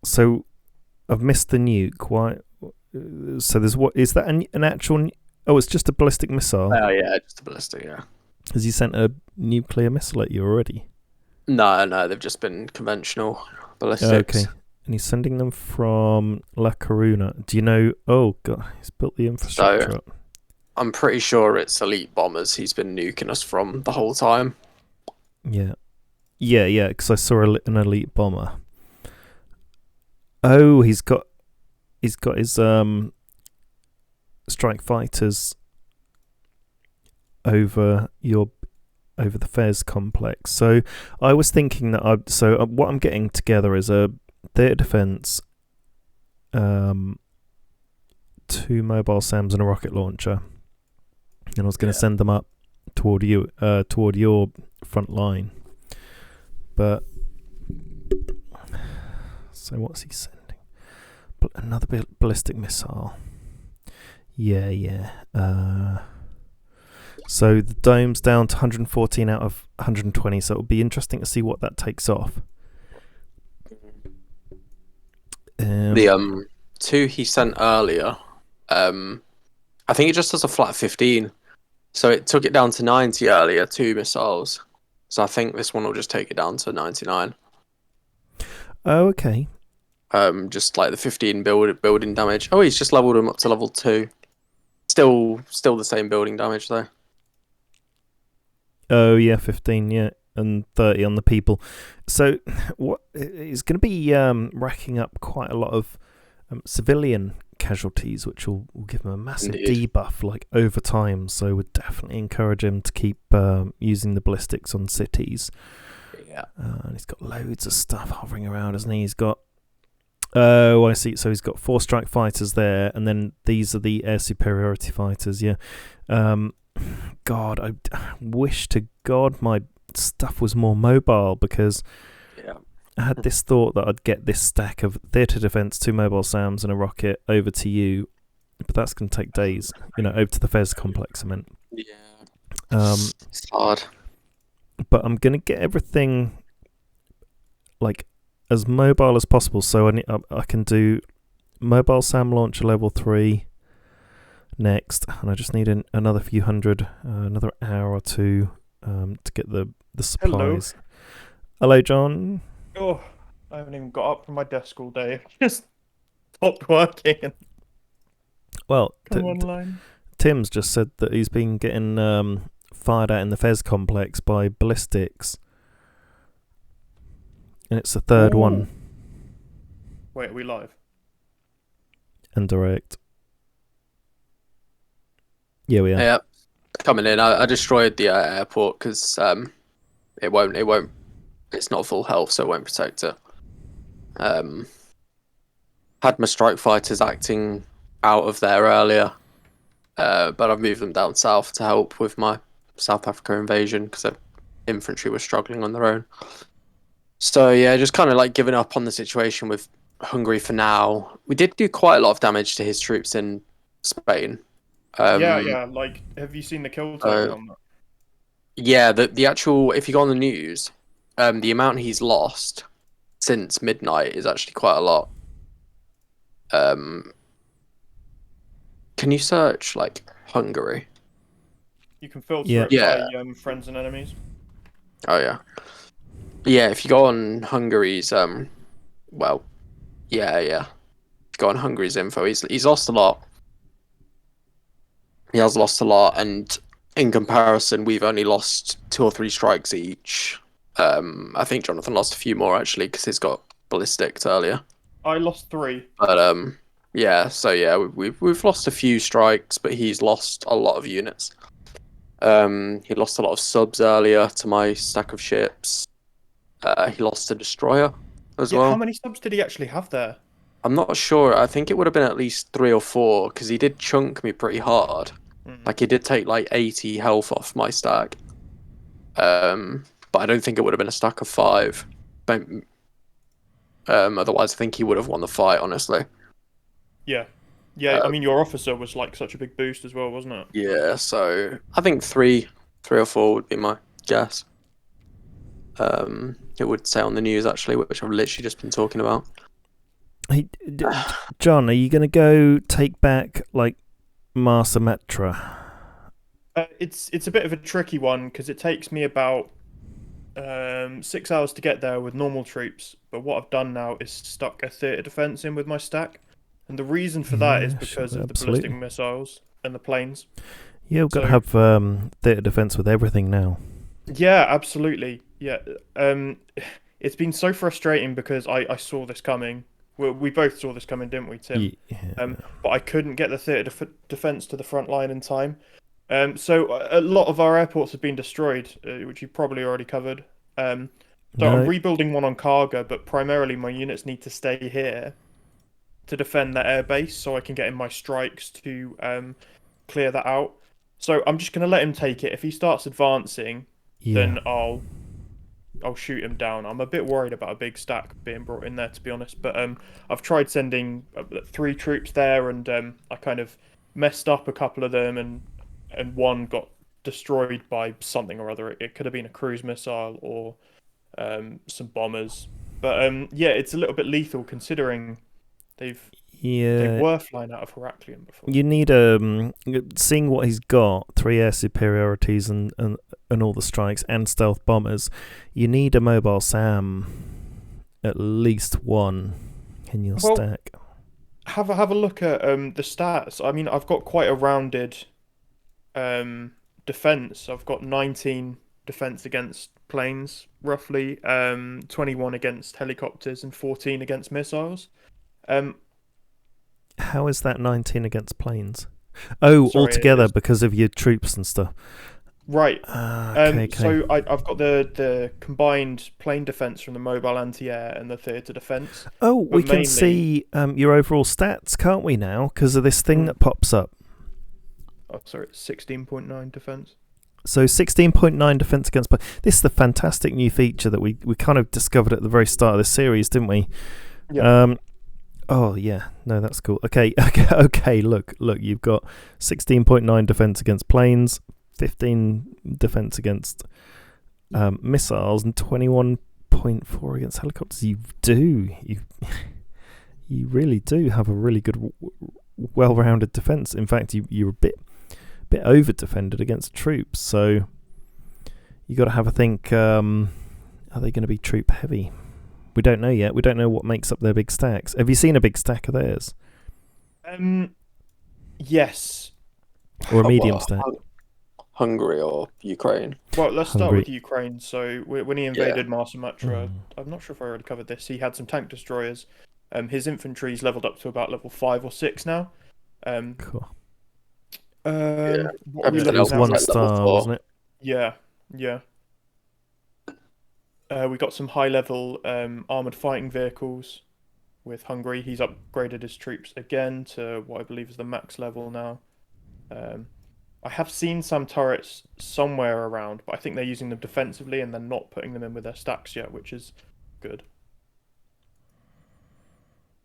So I've missed the nuke. Why? So there's what? Is that an actual? Oh, it's just a ballistic missile. Oh yeah, just a ballistic. Yeah. Has he sent a nuclear missile at you already? No, they've just been conventional ballistics. Okay. And he's sending them from La Coruna. Do you know? Oh god, he's built the infrastructure So up. I'm pretty sure it's elite bombers he's been nuking us from the whole time. Yeah, yeah. Because I saw an elite bomber. Oh, he's got his strike fighters over the Fez complex. So I was thinking that what I'm getting together is a theatre defense, 2 mobile SAMs and a rocket launcher, and I was going to send them up toward your front line. But so what's he sending? Another ballistic missile. Yeah. So the dome's down to 114 out of 120, so it'll be interesting to see what that takes off. The 2 he sent earlier, I think it just does a flat 15. So it took it down to 90 earlier, 2 missiles. So I think this one will just take it down to 99. Oh, okay. Just like the 15 building damage. Oh, he's just leveled him up to level 2. Still the same building damage though. Oh yeah, 15, yeah, and 30 on the people. So what is going to be racking up quite a lot of civilian casualties, which will give him a massive debuff like over time. So would definitely encourage him to keep using the ballistics on cities. Yeah, and he's got loads of stuff hovering around, hasn't he? He's got oh, I see. So he's got 4 strike fighters there, and then these are the air superiority fighters. Yeah. God, I wish to God my stuff was more mobile, because I had this thought that I'd get this stack of theatre defence, 2 mobile SAMs and a rocket over to you, but that's going to take days. Over to the Fez complex, I meant. Yeah. It's hard. But I'm going to get everything like as mobile as possible, so I can do mobile SAM launcher level 3 next, and I just need another few hundred, another hour or 2 to get the supplies. Hello, John. Oh, I haven't even got up from my desk all day. Just stopped working. Well, come online. Tim's just said that he's been getting fired at in the Fez complex by ballistics, and it's the third one. Wait, are we live? And direct. Yeah, we are. Yeah, coming in. I destroyed the airport because it won't. It's not full health, so it won't protect it. Had my strike fighters acting out of there earlier, but I've moved them down south to help with my South Africa invasion because the infantry were struggling on their own. So yeah, just kind of like giving up on the situation with Hungary for now. We did do quite a lot of damage to his troops in Spain. Yeah. Like, have you seen the kill total on that? Yeah, the actual, if you go on the news, the amount he's lost since midnight is actually quite a lot. Can you search like Hungary? You can filter it by friends and enemies. Oh yeah. Yeah, if you go on Hungary's well, yeah. If you go on Hungary's info, he's lost a lot. He has lost a lot, and in comparison, we've only lost 2 or 3 strikes each. I think Jonathan lost a few more actually because he's got ballistics earlier. I lost 3. But yeah. So yeah, we've lost a few strikes, but he's lost a lot of units. He lost a lot of subs earlier to my stack of ships. He lost a destroyer as well. How many subs did he actually have there? I'm not sure. I think it would have been at least 3 or 4 because he did chunk me pretty hard. Like he did take like 80 health off my stack. But I don't think it would have been a stack of 5. Otherwise, I think he would have won the fight, honestly. Yeah. I mean, your officer was like such a big boost as well, wasn't it? Yeah, so I think 3 or 4 would be my guess. it would say on the news actually, which I've literally just been talking about. Hey, John, are you going to go take back like Masa Metra? It's a bit of a tricky one because it takes me about 6 hours to get there with normal troops. But what I've done now is stuck a theatre defence in with my stack, and the reason for that is because of the ballistic missiles and the planes. Yeah, we've got to have theatre defence with everything now. Yeah, absolutely. Yeah, it's been so frustrating because I saw this coming. We both saw this coming, didn't we, Tim? Yeah. But I couldn't get the theatre defence to the front line in time. So a lot of our airports have been destroyed, which you probably already covered. So I'm rebuilding one on Karga, but primarily my units need to stay here to defend that airbase, so I can get in my strikes to clear that out. So I'm just going to let him take it. If he starts advancing, then I'll shoot him down. I'm a bit worried about a big stack being brought in there, to be honest. But I've tried sending 3 troops there, and I kind of messed up a couple of them, and one got destroyed by something or other. It could have been a cruise missile or some bombers. But yeah, it's a little bit lethal considering they were flying out of Heraklion before. You need seeing what he's got, 3 air superiorities and all the strikes and stealth bombers. You need a mobile SAM, at least one in your stack. Have a look at the stats. I mean, I've got quite a rounded defense. I've got 19 defense against planes, roughly, 21 against helicopters, and 14 against missiles. How is that 19 against planes? Oh, sorry, altogether because of your troops and stuff. Right. Okay. So I've got the combined plane defense from the mobile anti-air and the theatre defense. Oh, we can see your overall stats, can't we now? Because of this thing that pops up. Oh, sorry, it's 16.9 defense. So 16.9 defense against planes. This is the fantastic new feature that we kind of discovered at the very start of this series, didn't we? Yeah. Oh yeah, no, that's cool. Okay. Look, you've got 16.9 defense against planes, 15 defense against missiles, and 21.4 against helicopters. You really do have a really good, well-rounded defense. In fact, you're a bit over defended against troops. So you got to have a think. Are they going to be troop heavy? We don't know yet. We don't know what makes up their big stacks. Have you seen a big stack of theirs? Yes. Or a medium stack? Hungary or Ukraine? Well, let's start with Ukraine. So when he invaded Masa Metra, I'm not sure if I already covered this. He had some tank destroyers. His infantry's leveled up to about level 5 or 6 now. Cool. What are we It was 1 star, wasn't it? Yeah. We got some high-level armoured fighting vehicles with Hungary. He's upgraded his troops again to what I believe is the max level now. I have seen some turrets somewhere around, but I think they're using them defensively and they're not putting them in with their stacks yet, which is good.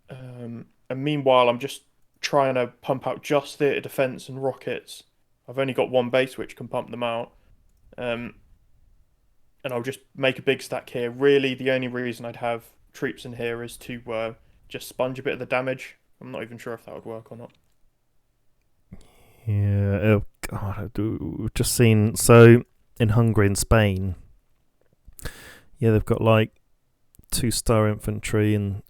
And meanwhile, I'm just trying to pump out just theatre defence and rockets. I've only got 1 base which can pump them out. And I'll just make a big stack here. Really, the only reason I'd have troops in here is to just sponge a bit of the damage. I'm not even sure if that would work or not. Yeah, oh God, we've just seen, so in Hungary and Spain, yeah, they've got like 2-star infantry and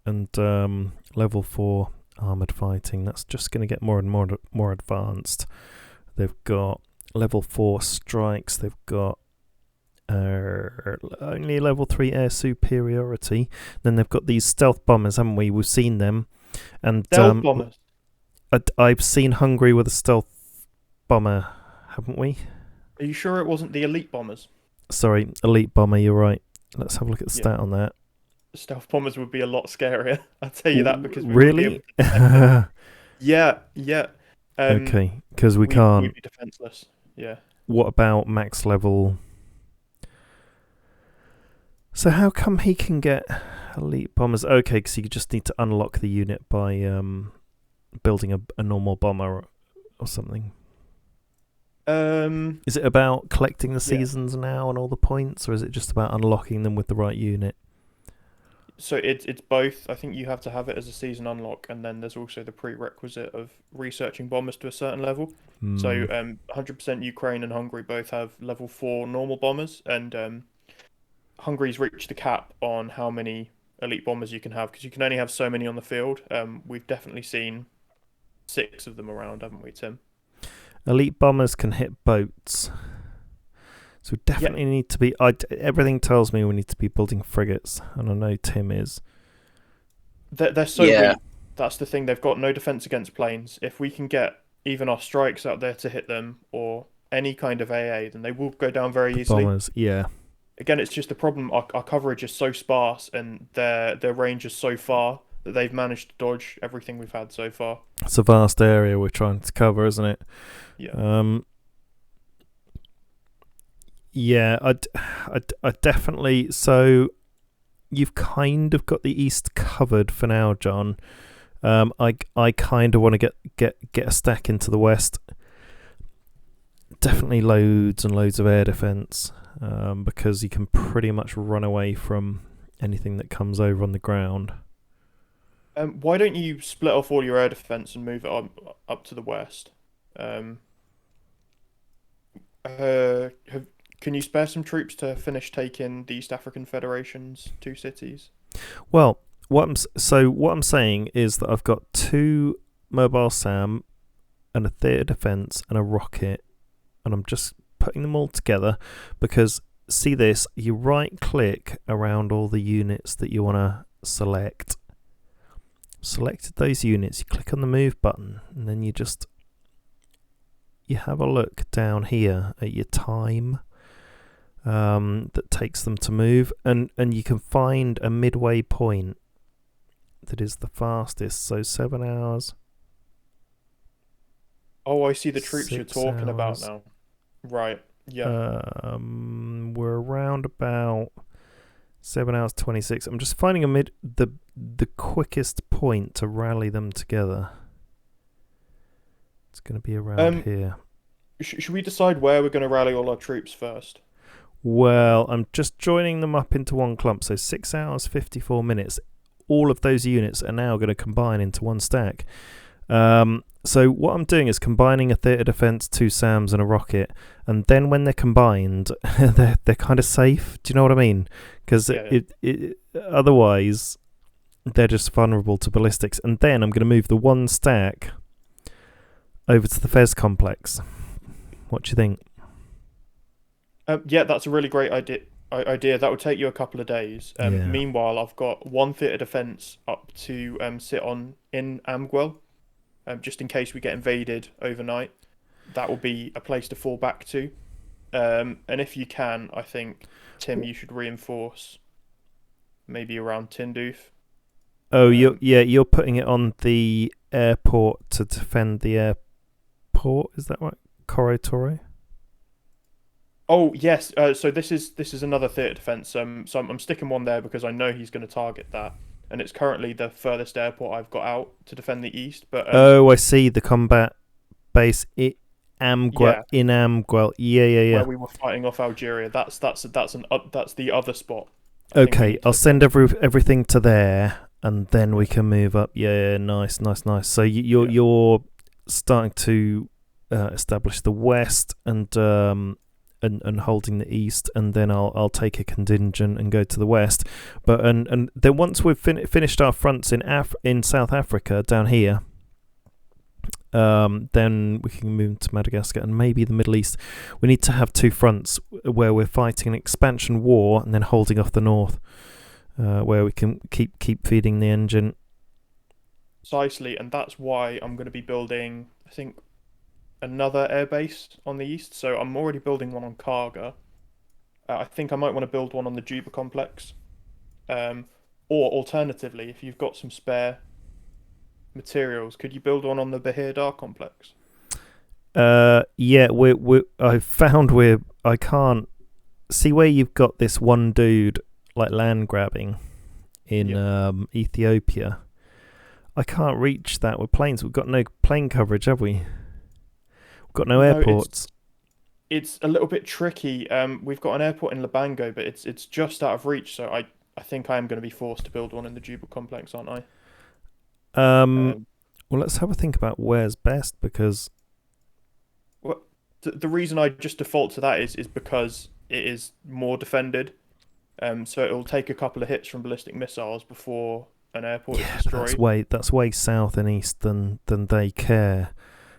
level 4 armoured fighting. That's just going to get more and more advanced. They've got level 4 strikes, they've got only level 3 air superiority. Then they've got these stealth bombers, haven't we? We've seen them. And stealth bombers? I've seen Hungary with a stealth bomber, haven't we? Are you sure it wasn't the elite bombers? Sorry, elite bomber, you're right. Let's have a look at the stat on that. Stealth bombers would be a lot scarier. I'll tell you that because we really? Yeah. Okay, because we can't. We'd be defenseless. Yeah. What about max level? So how come he can get elite bombers? Okay, because you just need to unlock the unit by building a normal bomber or something. Is it about collecting the Yeah. seasons now and all the points, or is it just about unlocking them with the right unit? So it's both. I think you have to have it as a season unlock, and then there's also the prerequisite of researching bombers to a certain level. So Hmm. 100% Ukraine and Hungary both have level 4 normal bombers, and Hungary's reached the cap on how many elite bombers you can have because you can only have so many on the field. We've definitely seen 6 of them around, haven't we, Tim? Elite bombers can hit boats, so we Yeah, definitely need to be. Everything tells me we need to be building frigates, and I know Tim is. they're so Yeah. weak. That's the thing. They've got no defense against planes. If we can get even our strikes out there to hit them or any kind of AA, then they will go down very The easily. bombers, yeah. Again, it's just the problem. Our coverage is so sparse and their range is so far that they've managed to dodge everything we've had so far. It's a vast area we're trying to cover, isn't it? Yeah. Yeah, I definitely. So you've kind of got the east covered for now, John. I kind of want to get a stack into the west. Definitely loads and loads of air defense, because you can pretty much run away from anything that comes over on the ground. Why don't you split off all your air defense and move it up to the west? Um, can you spare some troops to finish taking the East African Federation's 2 cities? Well, what I'm saying is that I've got 2 mobile SAM and a theatre defense and a rocket, and I'm just putting them all together because see this, you right click around all the units that you want to select. Selected those units, you click on the move button, and then you have a look down here at your time that takes them to move, and you can find a midway point that is the fastest. So 7 hours. Oh, I see the troops you're 6 talking about hours. now. Right. Yeah. We're around about 7 hours 26. I'm just finding the quickest point to rally them together. It's going to be around here. Should we decide where we're going to rally all our troops first? Well, I'm just joining them up into one clump. So 6 hours 54 minutes. All of those units are now going to combine into one stack. So what I'm doing is combining a theatre defense, 2 SAMs, and a rocket, and then when they're combined, they're kind of safe. Do you know what I mean? Because otherwise, they're just vulnerable to ballistics. And then I'm going to move the 1 stack over to the Fez complex. What do you think? Yeah, that's a really great idea. That would take you a couple of days. Yeah. Meanwhile, I've got 1 theatre defense up to sit on in Amguel, just in case we get invaded overnight. That will be a place to fall back to. And if you can, I think, Tim, you should reinforce maybe around Tindouf. Oh, you're putting it on the airport to defend the airport. Is that right? Coro Toro? Oh yes. So this is another theatre defense. So I'm sticking 1 there because I know he's going to target that, and it's currently the furthest airport I've got out to defend the east. But oh, I see the combat base in Amguel. Yeah. Where we were fighting off Algeria. That's the other spot. Okay, I'll send everything to there, and then we can move up. Yeah, nice. So you're starting to establish the west and holding the east, and then I'll take a contingent and go to the west. But and then once we've finished our fronts in South Africa down here, then we can move to Madagascar and maybe the Middle East. We need to have 2 fronts where we're fighting an expansion war and then holding off the north, where we can keep feeding the engine. Precisely, and that's why I'm going to be building, I think, another airbase on the east. So I'm already building one on Karga. I think I might want to build one on the Juba complex. Or alternatively, if you've got some spare materials, could you build one on the Bahir Dar complex? Yeah, I can't see where you've got this one dude like land grabbing in Ethiopia. I can't reach that with planes. We've got no plane coverage, have we? We've got no airports. it's a little bit tricky. We've got an airport in Lubango, but it's just out of reach. So I think I am going to be forced to build one in the Jubal complex, aren't I? Um, Well, let's have a think about where's best because well, the reason I just default to that is because it is more defended. So it'll take a couple of hits from ballistic missiles before an airport is yeah, but destroyed. that's way south and east than they care.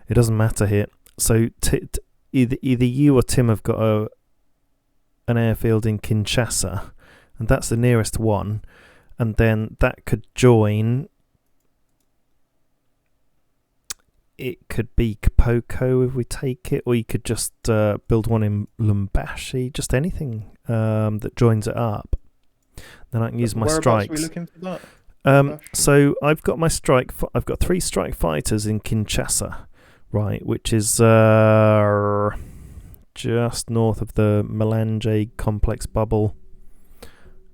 It doesn't matter here. So either you or Tim have got an airfield in Kinshasa, and that's the nearest one, and then that could join. It could be Kapoko if we take it, or you could just build one in Lumbashi, just anything that joins it up. Then I can use my Whereabouts are we strikes. looking for that? So I've got I've got 3 strike fighters in Kinshasa, right, which is just north of the Melange complex bubble,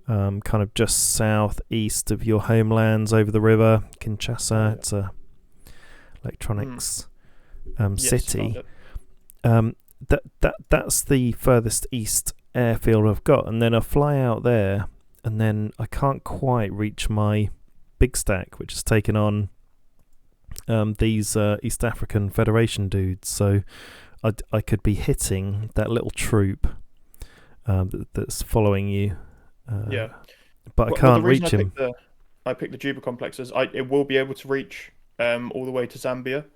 kind of just southeast of your homelands over the river. Kinshasa, it's a electronics Yes, city. found it. That's the furthest east airfield I've got, and then I fly out there, and then I can't quite reach my big stack, which has taken on these East African Federation dudes. So I could be hitting that little troop that's following you. Yeah. But I Well, can't the reason reach him. I picked the Juba complex is it will be able to reach all the way to Zambia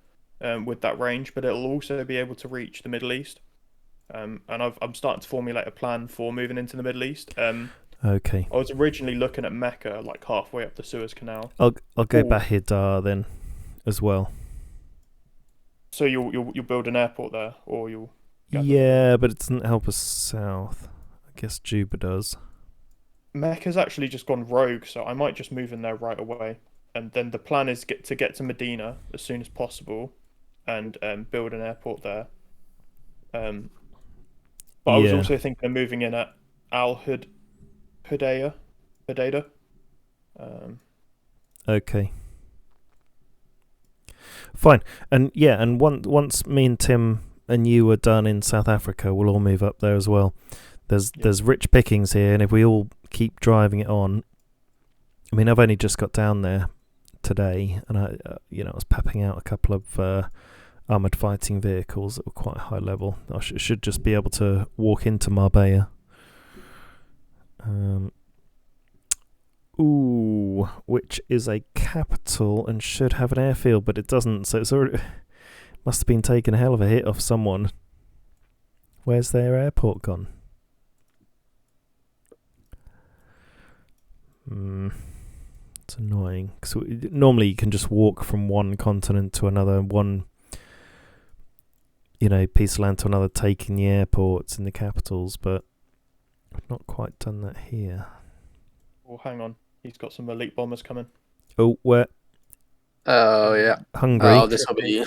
with that range, but it'll also be able to reach the Middle East. And I'm starting to formulate a plan for moving into the Middle East. Okay, I was originally looking at Mecca, like halfway up the Suez Canal. I'll go Ooh. Bahidar then as well. So you'll build an airport there, or you'll gather- Yeah, but it doesn't help us south. I guess Juba does. Mecca's actually just gone rogue, so I might just move in there right away. And then the plan is to get to Medina as soon as possible, and build an airport there. But I was Yeah. also thinking of moving in at Al Hudaida. Okay. Fine. And yeah, and once me and Tim and you are done in South Africa, we'll all move up there as well. There's rich pickings here, and if we all keep driving it on, I mean, I've only just got down there today, and I was pepping out a couple of armored fighting vehicles that were quite high level. I should just be able to walk into Marbella. Which is a capital and should have an airfield, but it doesn't. So it's already must have been taking a hell of a hit off someone. Where's their airport gone? It's annoying because normally you can just walk from one continent to another, one piece of land to another, taking the airports in the capitals, but I've not quite done that here. Oh, hang on. He's got some elite bombers coming. Oh, where? Oh, yeah. Hungary. Oh, this will be...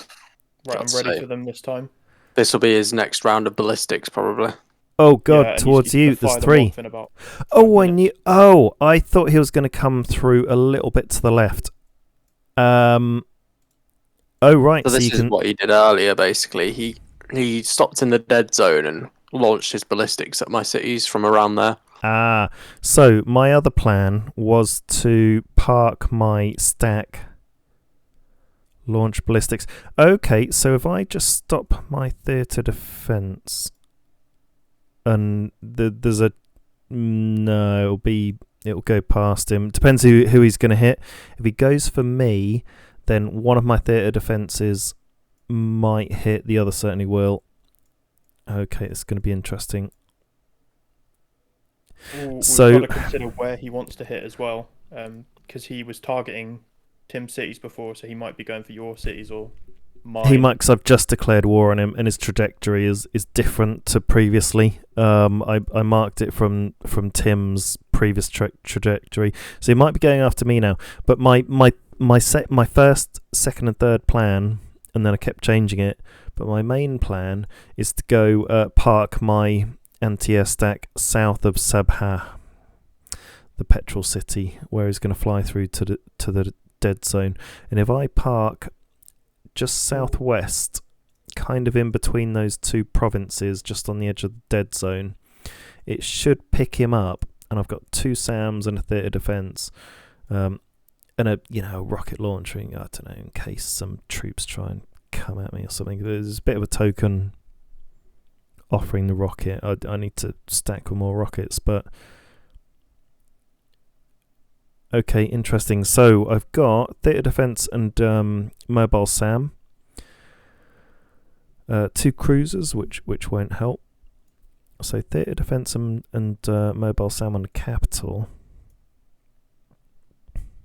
Right, I'm ready for them this time. This will be his next round of ballistics, probably. Oh god, Yeah, and towards he's you. gonna There's fire them 3. off in about Oh, 5 I minutes. knew. Oh, I thought he was going to come through a little bit to the left. Oh right. So So this you is can. what he did earlier, basically. He stopped in the dead zone and launched his ballistics at my cities from around there. So my other plan was to park my stack, launch ballistics. Okay, so if I just stop my theatre defence, and there's a no, it'll go past him. Depends who he's going to hit. If he goes for me, then one of my theatre defences might hit. The other certainly will. Okay, it's going to be interesting. We've So- got to consider where he wants to hit as well, because he was targeting Tim's cities before, so he might be going for your cities or mine. He might, because I've just declared war on him, and his trajectory is different to previously. I marked it from Tim's previous trajectory, so he might be going after me now. But my first, second, and third plan, and then I kept changing it. But my main plan is to go park my anti-air stack south of Sabha, the petrol city, where he's going to fly through to the dead zone. And if I park just southwest, kind of in between those two provinces, just on the edge of the dead zone. It should pick him up, and I've got 2 SAMs and a theatre defence, and a rocket launcher. I don't know, in case some troops try and come at me or something. There's a bit of a token offering the rocket. I need to stack with more rockets, but okay, interesting. So I've got theatre defence and mobile SAM, 2 cruisers, which won't help. So theatre defence and mobile SAM on the capital.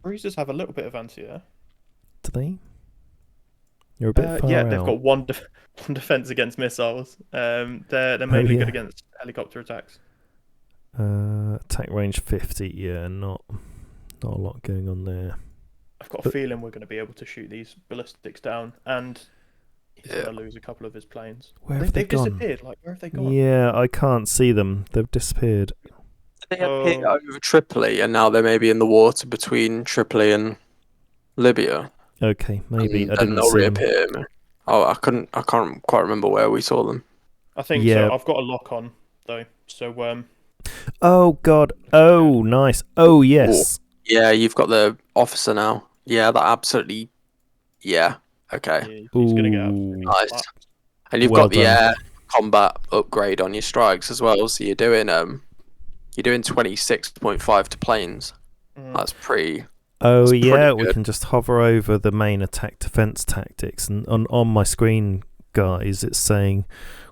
Cruisers have a little bit of anti-air. Do they? You're a bit far yeah, out. they've got one defense against missiles. They're mainly good against helicopter attacks. Attack range 50. Yeah, not a lot going on there. I've got a feeling we're going to be able to shoot these ballistics down, and he's going to lose a couple of his planes. Where have they gone? Disappeared. Like, where have they gone? Yeah, I can't see them. They've disappeared. They appear over Tripoli, and now they may be in the water between Tripoli and Libya. Okay, maybe I And didn't they'll see them. reappear. Oh, I can't quite remember where we saw them. I think so. I've got a lock on though, so Oh God! Oh, nice! Oh yes! Yeah, you've got the officer now. Yeah, that absolutely. Yeah. Okay. he's going to get Ooh. Nice. And you've Well got the done. air combat upgrade on your strikes as well. So you're doing 26.5 to planes. That's pretty. Oh That's yeah, pretty we good. can just hover over the main attack defense tactics, and on my screen, guys, it's saying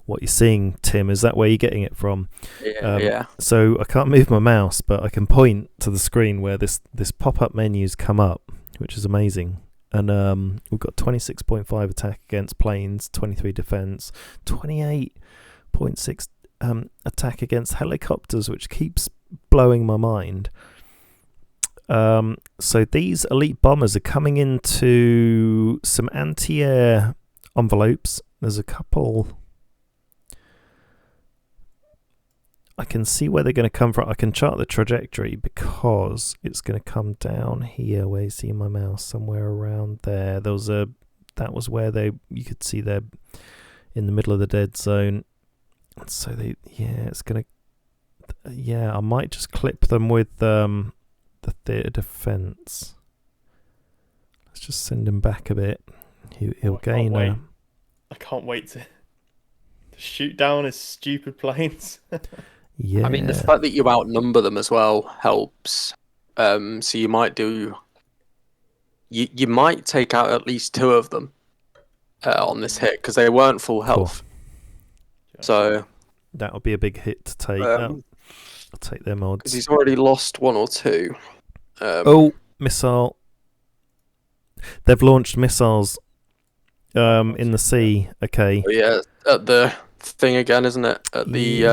what you're seeing. Tim, is that where you're getting it from? Yeah. So I can't move my mouse, but I can point to the screen where this pop-up menus come up, which is amazing. And we've got 26.5 attack against planes, 23 defense, 28.6 attack against helicopters, which keeps blowing my mind. So these elite bombers are coming into some anti-air envelopes. There's a couple. I can see where they're going to come from. I can chart the trajectory because it's going to come down here. Where you see my mouse, somewhere around there. That was where you could see they're in the middle of the dead zone. So it's going to. I might just clip them with the theatre defence. Let's just send him back a bit. He'll gain. I can't wait to shoot down his stupid planes. Yeah. I mean, the fact that you outnumber them as well helps. So you might do. You might take out at least 2 of them on this hit because they weren't full health. Cool. So that would be a big hit to take. I'll take their mods. because he's already lost 1 or 2. Missile. They've launched missiles in the sea. Okay. Yeah, at the thing again, isn't it? At the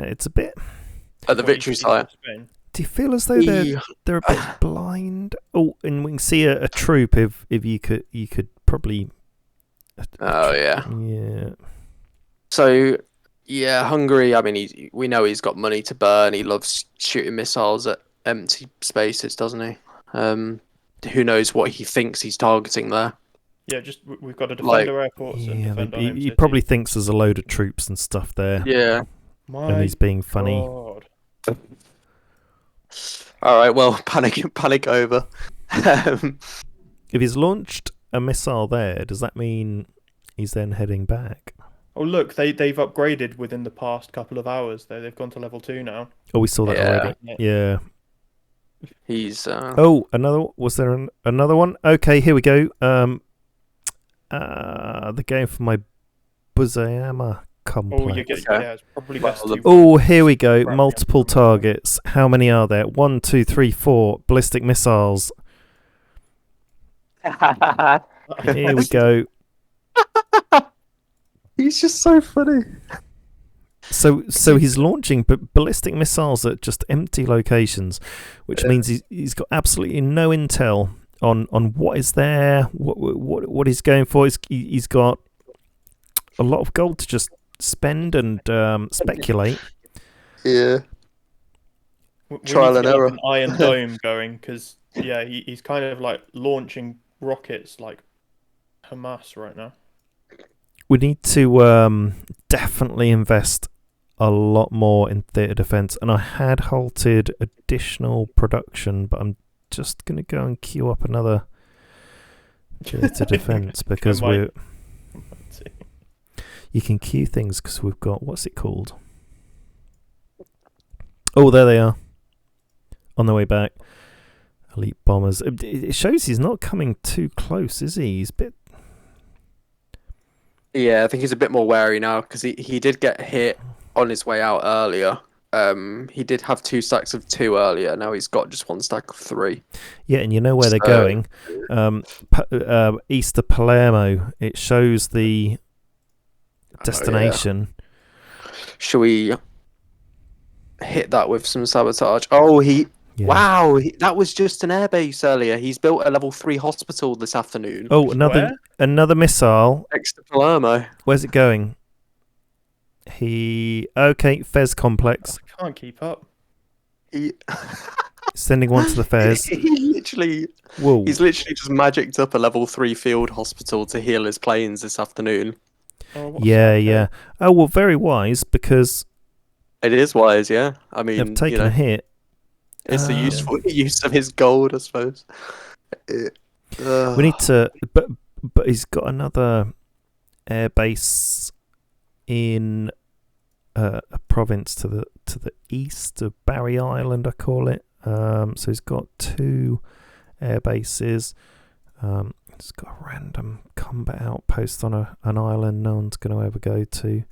it's a bit. at the victory site. Do you feel as though they're a bit blind? Oh, and we can see a troop. If you could probably. Oh yeah. Yeah. So yeah, Hungary. I mean, we know he's got money to burn. He loves shooting missiles at empty spaces, doesn't he? Who knows what he thinks he's targeting there? Yeah, we've got a defender airports and Yeah, defender home he city. probably thinks there's a load of troops and stuff there, Yeah. and he's being funny. God. All right. Well, panic over. If he's launched a missile there, does that mean he's then heading back? Oh look, they've upgraded within the past couple of hours. They've gone to level 2 now. Oh, we saw that Yeah. already. Yeah. He's. Oh, was there another one? Okay, here we go. The game for my Buzayama complex. Oh, it's probably best to. Oh, here we go. Multiple targets. How many are there? 1, 2, 3, 4 ballistic missiles. Here we go. He's just so funny. So he's launching ballistic missiles at just empty locations, which means he's got absolutely no intel on what is there, what he's going for. He's got a lot of gold to just spend and speculate. Yeah. We Trial need to and get error. an Iron Dome going because he's kind of like launching rockets like Hamas right now. we need to definitely invest a lot more in theatre defence, and I had halted additional production, but I'm just going to go and queue up another theatre defence because you can queue things because we've got, what's it called? Oh, there they are on the way back. Elite bombers. It shows he's not coming too close, is he? He's a bit. Yeah, I think he's a bit more wary now because he did get hit on his way out earlier. He did have 2 stacks of 2 earlier. Now he's got just 1 stack of 3. Yeah, and you know where they're going. East of Palermo. It shows the destination. Yeah. Shall we hit that with some sabotage? Oh, wow! That was just an airbase earlier. He's built a level 3 hospital this afternoon. Oh, another missile. Next to Palermo. Where's it going? Fez complex. I can't keep up. Sending one to the Fez. He's literally just magicked up a level 3 field hospital to heal his planes this afternoon. Yeah. Oh, well, very wise, because it is wise. Yeah, I mean, they've taken a hit. It's a useful use of his gold, I suppose. We need to, but he's got another airbase in a province to the east of Barry Island, I call it. So he's got 2 air bases. He's got a random combat outpost on an island no one's going to ever go to.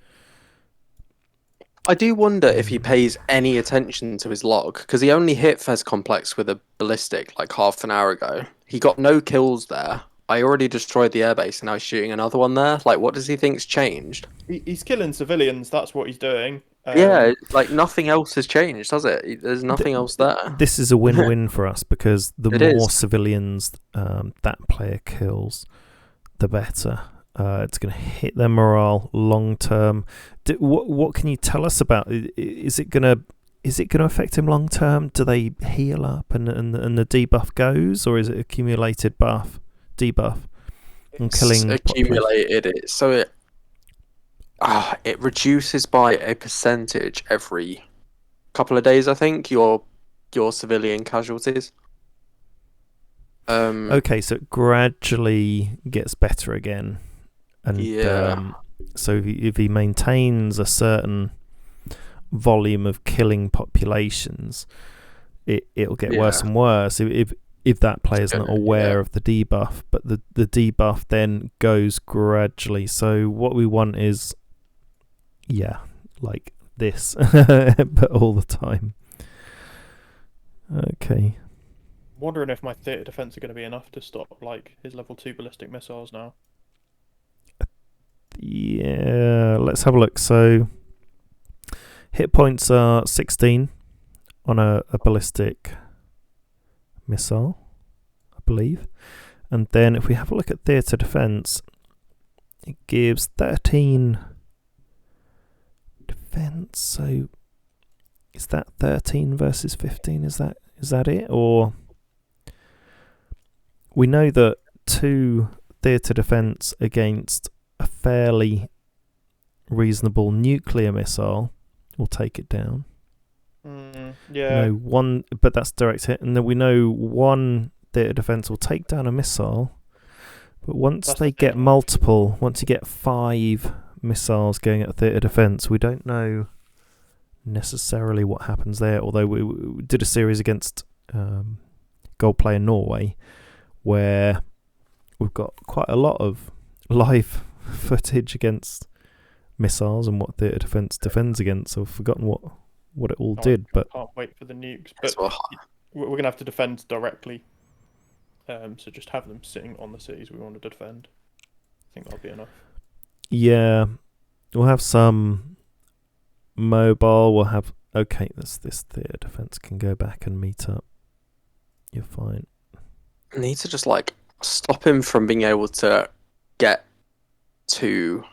I do wonder if he pays any attention to his log, because he only hit Fez Complex with a ballistic like half an hour ago. He got no kills there. I already destroyed the airbase and now he's shooting another one there. Like, what does he think's changed? He's killing civilians, that's what he's doing. Yeah, like nothing else has changed, has it? There's nothing else there. This is a win-win for us, because the more civilians that player kills, the better. It's going to hit their morale long term. What can you tell us about? Is it going to affect him long term? Do they heal up and the debuff goes, or is it accumulated debuff? And killing accumulated it, so it reduces by a percentage every couple of days. I think your civilian casualties. Okay, so it gradually gets better again. And so if he maintains a certain volume of killing populations, it'll get worse and worse if that player's not aware of the debuff. But the debuff then goes gradually. So what we want is, like this, but all the time. Okay. Wondering if my theatre defense are going to be enough to stop like his level 2 ballistic missiles now. Yeah, let's have a look. So hit points are 16 on a ballistic missile, I believe. And then if we have a look at theatre defense, it gives 13 defense. So is that 13 versus 15? Is that it? Or we know that 2 theatre defense against a fairly reasonable nuclear missile will take it down. Yeah. No, 1, but that's direct hit, and then we know 1 theatre defense will take down a missile. But once they get multiple, once you get 5 missiles going at theatre defense, we don't know necessarily what happens there. Although we did a series against Gold Player Norway, where we've got quite a lot of live footage against missiles and what theatre defense defends against. So I've forgotten what it all did. But can't wait for the nukes. But we're going to have to defend directly. So just have them sitting on the cities we want to defend. I think that'll be enough. Yeah, we'll have some mobile. We'll have this theatre defense can go back and meet up. You're fine. I need to just like stop him from being able to get to,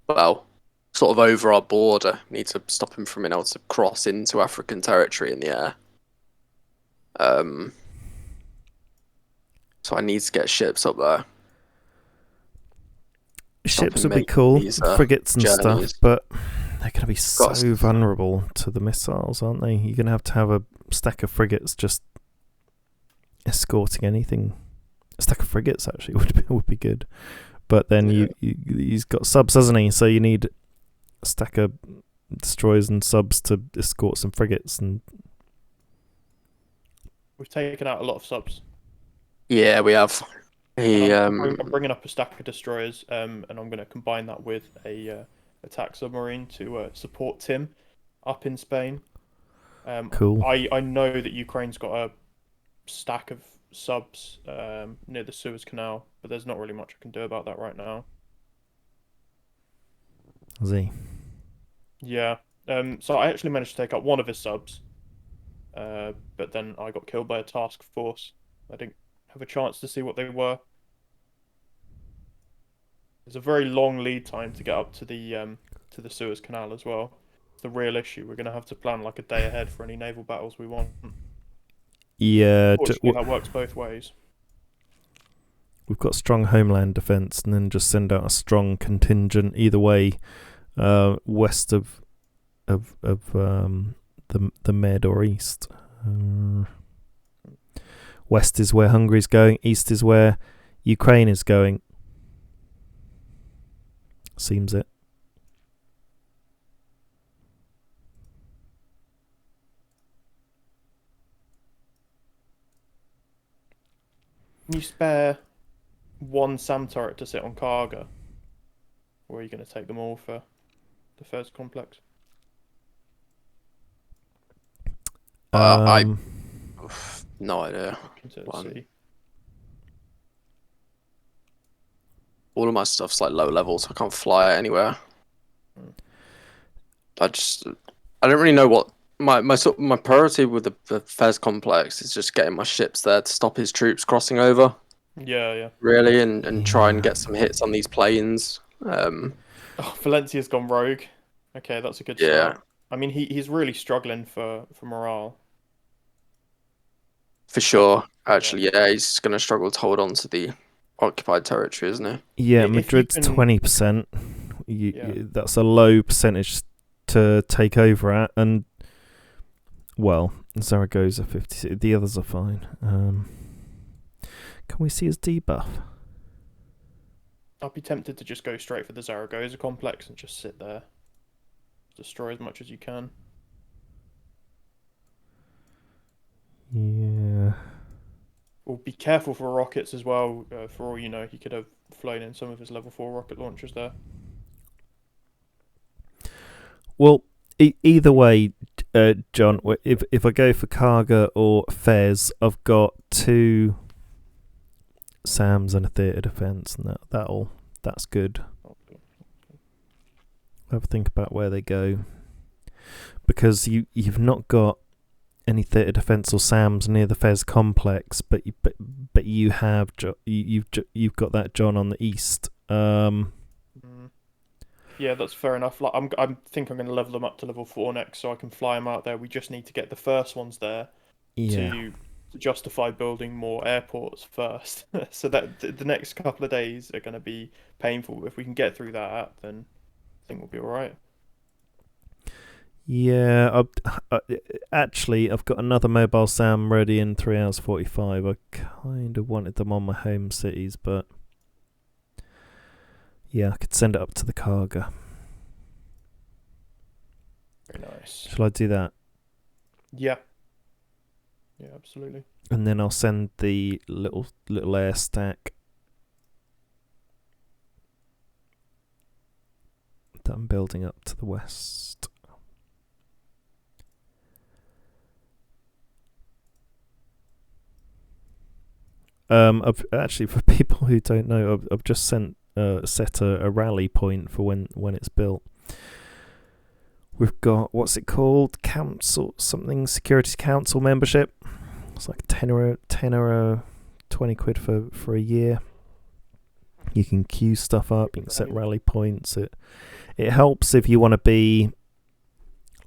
well, sort of over our border. Need to stop him from being able to cross into African territory in the air. So I need to get ships up there. ships would be making cool, these, frigates and journeys. stuff, but they're going to be so Got- vulnerable to the missiles, aren't they? You're going to have a stack of frigates just escorting anything. A stack of frigates actually would be good, but then he's got subs, hasn't he? So you need a stack of destroyers and subs to escort some frigates, and We've taken out a lot of subs. Yeah, we have. I'm bringing up a stack of destroyers, and I'm going to combine that with a attack submarine to support Tim up in Spain. Cool. I know that Ukraine's got a stack of subs near the Suez Canal, but there's not really much I can do about that right now. Z. Yeah. So I actually managed to take out one of his subs, but then I got killed by a task force. I didn't have a chance to see what they were. There's a very long lead time to get up to the Suez Canal as well. It's the real issue. We're going to have to plan like a day ahead for any naval battles we want. Yeah, Fortunately, that works both ways. we've got strong homeland defense, and then just send out a strong contingent either way, west of the Med or east. West is where Hungary's going. East is where Ukraine is going. Seems it. Can you spare one SAM turret to sit on Karga? Or are you going to take them all for the first complex? No idea. Consider One. C. All of my stuff's like low level, so I can't fly it anywhere. I don't really know what my priority with the Fez complex is. Just getting my ships there to stop his troops crossing over. Yeah. Really, and try and get some hits on these planes. Oh, Valencia's gone rogue. Okay, that's a good start. I mean, he's really struggling for morale. For sure. Actually, yeah, he's going to struggle to hold on to the occupied territory, isn't he? Yeah, If you Madrid's can- 20%. Yeah. That's a low percentage to take over at, and well, Zaragoza 50. The others are fine. Can we see his debuff? I'd be tempted to just go straight for the Zaragoza complex and just sit there. Destroy as much as you can. Yeah. Well, be careful for rockets as well. For all you know, he could have flown in some of his level 4 rocket launchers there. Well, either way, John, if I go for Karga or Fez, I've got 2 SAMs and a theatre defence, and that's good. Have a think about where they go, because you've not got any theatre defence or SAMs near the Fez complex, but you have you've got that John on the east. Yeah, that's fair enough. Like, I think I'm going to level them up to level 4 next, so I can fly them out there. We just need to get the first ones there to justify building more airports first. So that the next couple of days are going to be painful. If we can get through that, then I think we'll be all right. Yeah, actually, I've got another mobile SAM ready in 3 hours 45. I kind of wanted them on my home cities, but yeah, I could send it up to the Karga. Very nice. Shall I do that? Yeah. Yeah, absolutely. And then I'll send the little air stack that I'm building up to the west. I've actually, for people who don't know, I've just set a rally point for when it's built. We've got, what's it called? Council something, Security Council membership. It's like 10 or 20 quid for a year. You can queue stuff up, you can set rally points. It helps if you want to be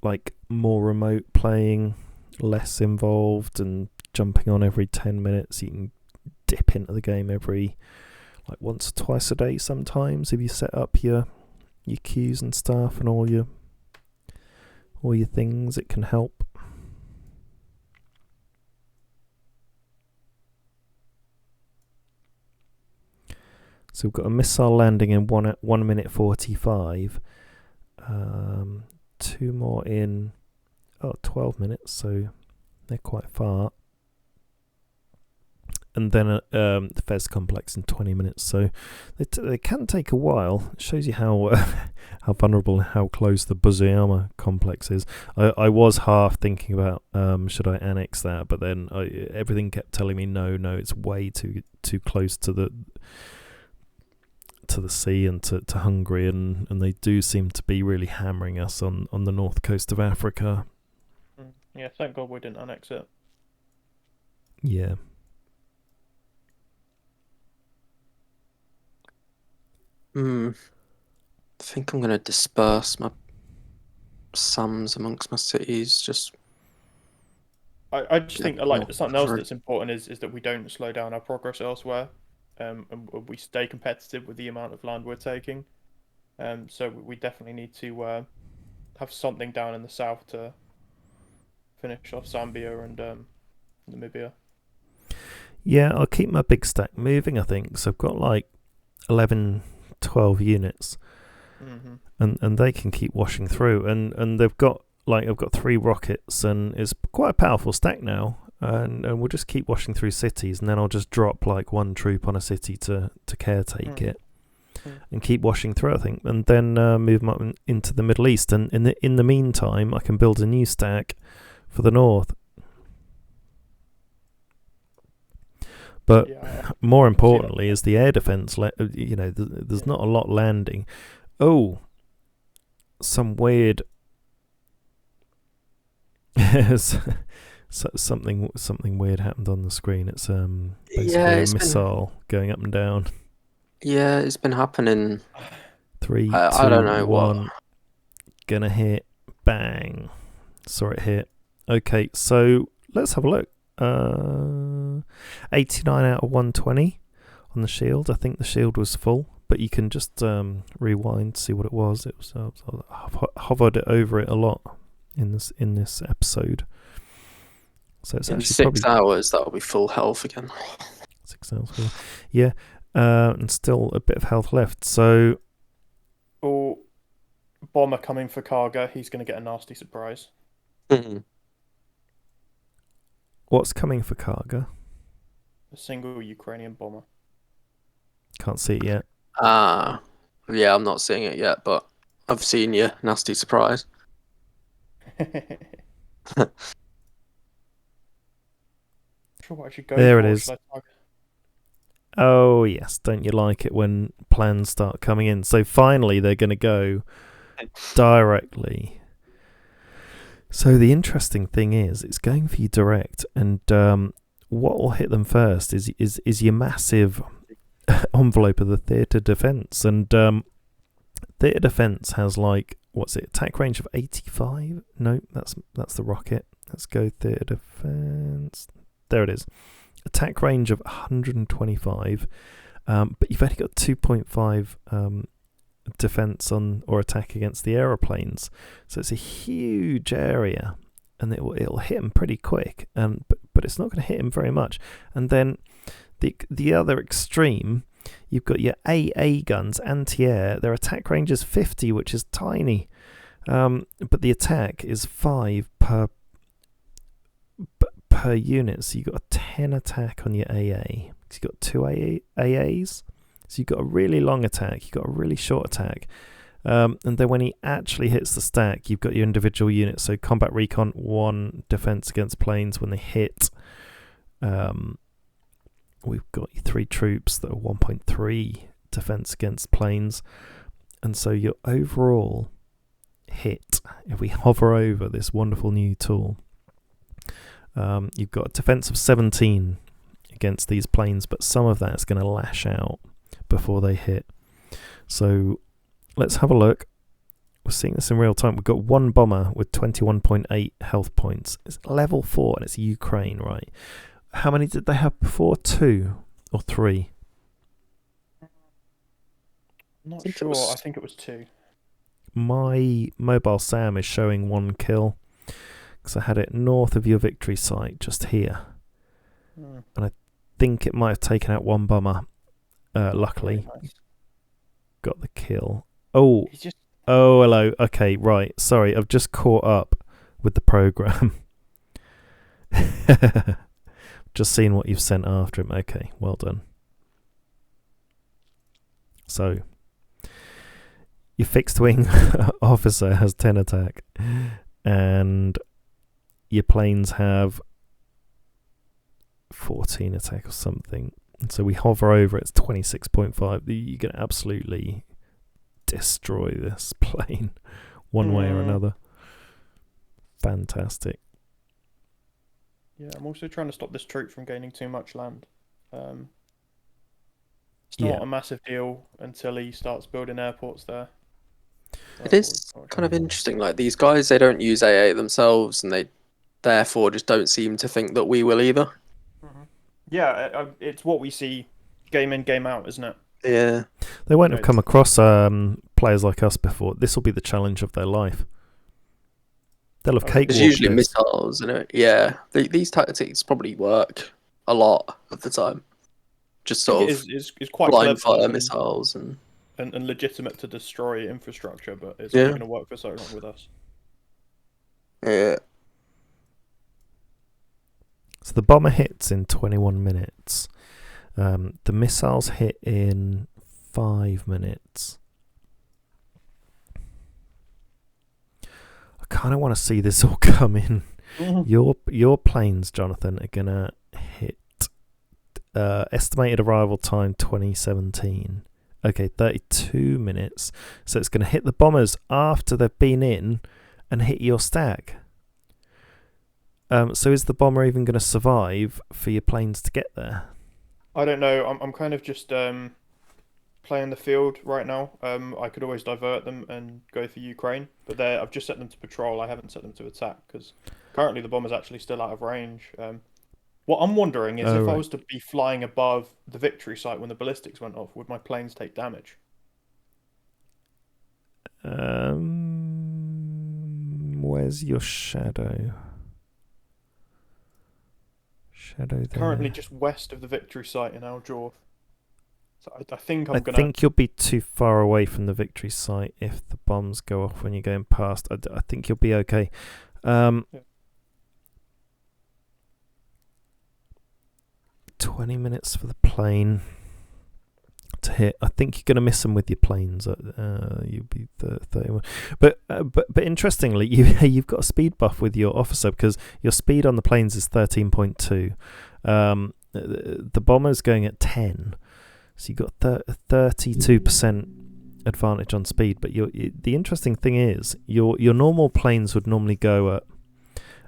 like more remote playing, less involved, and jumping on every 10 minutes. You can dip into the game every like once or twice a day sometimes if you set up your queues and stuff and all your things, it can help. So we've got a missile landing in 1 minute 45. 2 more in 12 minutes, so they're quite far. And then the Fez complex in 20 minutes, so they can take a while. It shows you how vulnerable and how close the Buzayama complex is. I was half thinking about should I annex that, but then everything kept telling me no, it's way too close to the sea and to Hungary, and they do seem to be really hammering us on the north coast of Africa. Yeah, thank God we didn't annex it. Yeah. I think I'm going to disperse my SAMs amongst my cities. I just think like something else Sure. that's important is that we don't slow down our progress elsewhere, and we stay competitive with the amount of land we're taking. So we definitely need to have something down in the south to finish off Zambia and Namibia. Yeah, I'll keep my big stack moving, I think. So I've got like 11, 12 units, and they can keep washing through. And they've got, like, I've got 3 rockets, and it's quite a powerful stack now. And we'll just keep washing through cities, and then I'll just drop like 1 troop on a city to caretake it, and keep washing through, I think, and then move them up into the Middle East. And in the meantime, I can build a new stack for the north. But more importantly is the air defense. There's not a lot landing. Oh, some weird something weird happened on the screen. It's basically a missile going up and down. Yeah, it's been happening. 3, 2, I don't know 1. what. Gonna hit. Bang. Saw it hit. Okay, so let's have a look. 89 out of 120 on the shield. I think the shield was full, but you can just rewind to see what it was. It was I've hovered it over it a lot in this episode. So it's In actually 6 hours, that'll be full health again. 6 hours. Yeah, and still a bit of health left. So, Bomber coming for Karga. He's going to get a nasty surprise. What's coming for Karga? A single Ukrainian bomber. Can't see it yet. Yeah, I'm not seeing it yet, but I've seen your nasty surprise. Sure what I should go there for. It is. Oh yes, don't you like it when plans start coming in? So finally they're going to go directly. So the interesting thing is, it's going for you direct, and what will hit them first is your massive envelope of the theatre defence, and theatre defence has like, what's it? Attack range of 85? No, that's the rocket. Let's go theatre defence. There it is. Attack range of 125, but you've only got 2.5 defense on or attack against the aeroplanes, so it's a huge area, and it'll hit him pretty quick, but it's not going to hit him very much. And then the other extreme, you've got your AA guns, anti-air. Their attack range is 50, which is tiny, but the attack is 5 per unit, so you've got a 10 attack on your AA. So you've got 2 AAs, so you've got a really long attack, you've got a really short attack, and then when he actually hits the stack, you've got your individual units. So combat recon 1, defense against planes when they hit. We've got your 3 troops that are 1.3 defense against planes, and so your overall hit, if we hover over this wonderful new tool, you've got a defense of 17 against these planes, but some of that is going to lash out before they hit. So let's have a look. We're seeing this in real time. We've got 1 bomber with 21.8 health points. It's level 4 and it's Ukraine, right? How many did they have before? 2 or 3? Not think it sure. was- I think it was 2. My mobile SAM is showing 1 kill because I had it north of your victory site, just here. Hmm. Think it might have taken out 1 bomber. Luckily, Very nice. got the kill. Oh, He's just hello. Okay, right. Sorry, I've just caught up with the program. Just seen what you've sent after him. Okay, well done. So, your fixed wing officer has 10 attack, and your planes have 14 attack or something. And so we hover over, it's 26.5. You can absolutely destroy this plane one way or another. Fantastic. Yeah, I'm also trying to stop this troop from gaining too much land. It's Yeah. not a massive deal until he starts building airports there. It is kind of interesting. Like these guys, they don't use AA themselves, and they therefore just don't seem to think that we will either. Yeah, it's what we see game in, game out, isn't it? Yeah. They won't have come across players like us before. This will be the challenge of their life. They'll have cakewalked There's usually this. missiles in it. Yeah. These tactics probably work a lot of the time. Just sort of It's quite blind clever fire missiles and and legitimate to destroy infrastructure, but it's only going to work for so long with us. yeah. So the bomber hits in 21 minutes. The missiles hit in 5 minutes. I kind of want to see this all come in. Your planes, Jonathan, are gonna hit. Estimated arrival time 2017. Okay, 32 minutes. So it's going to hit the bombers after they've been in and hit your stack. So is the bomber even going to survive for your planes to get there? I don't know. I'm kind of just playing the field right now. I could always divert them and go for Ukraine, but I've just set them to patrol. I haven't set them to attack because currently the bomber's actually still out of range. What I'm wondering is if I was to be flying above the victory site when the ballistics went off, would my planes take damage? Where's your shadow? Shadow there. Currently just west of the victory site in Al Jorf. So I think I think you'll be too far away from the victory site if the bombs go off when you're going past. I think you'll be okay. Yeah. 20 minutes for the plane to hit. I think you're going to miss them with your planes. You'll be 31. But interestingly, you've got a speed buff with your officer because your speed on the planes is 13.2. The bomber's going at 10, so you've got 32% advantage on speed. But the interesting thing is your normal planes would normally go at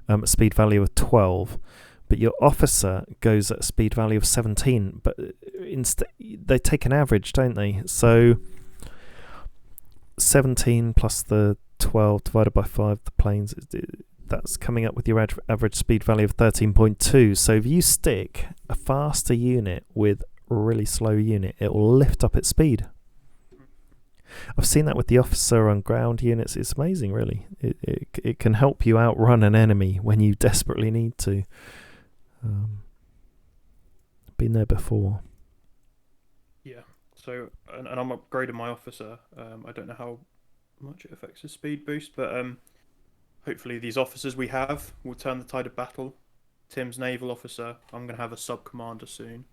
a speed value of 12. But your officer goes at a speed value of 17. But instead, they take an average, don't they? So 17 plus the 12 divided by 5, the planes, that's coming up with your average speed value of 13.2. So if you stick a faster unit with a really slow unit, it will lift up its speed. I've seen that with the officer on ground units. It's amazing, really. It can help you outrun an enemy when you desperately need to. Been there before. Yeah. So, and I'm upgrading my officer. I don't know how much it affects his speed boost, but hopefully these officers we have will turn the tide of battle. Tim's naval officer. I'm going to have a sub commander soon.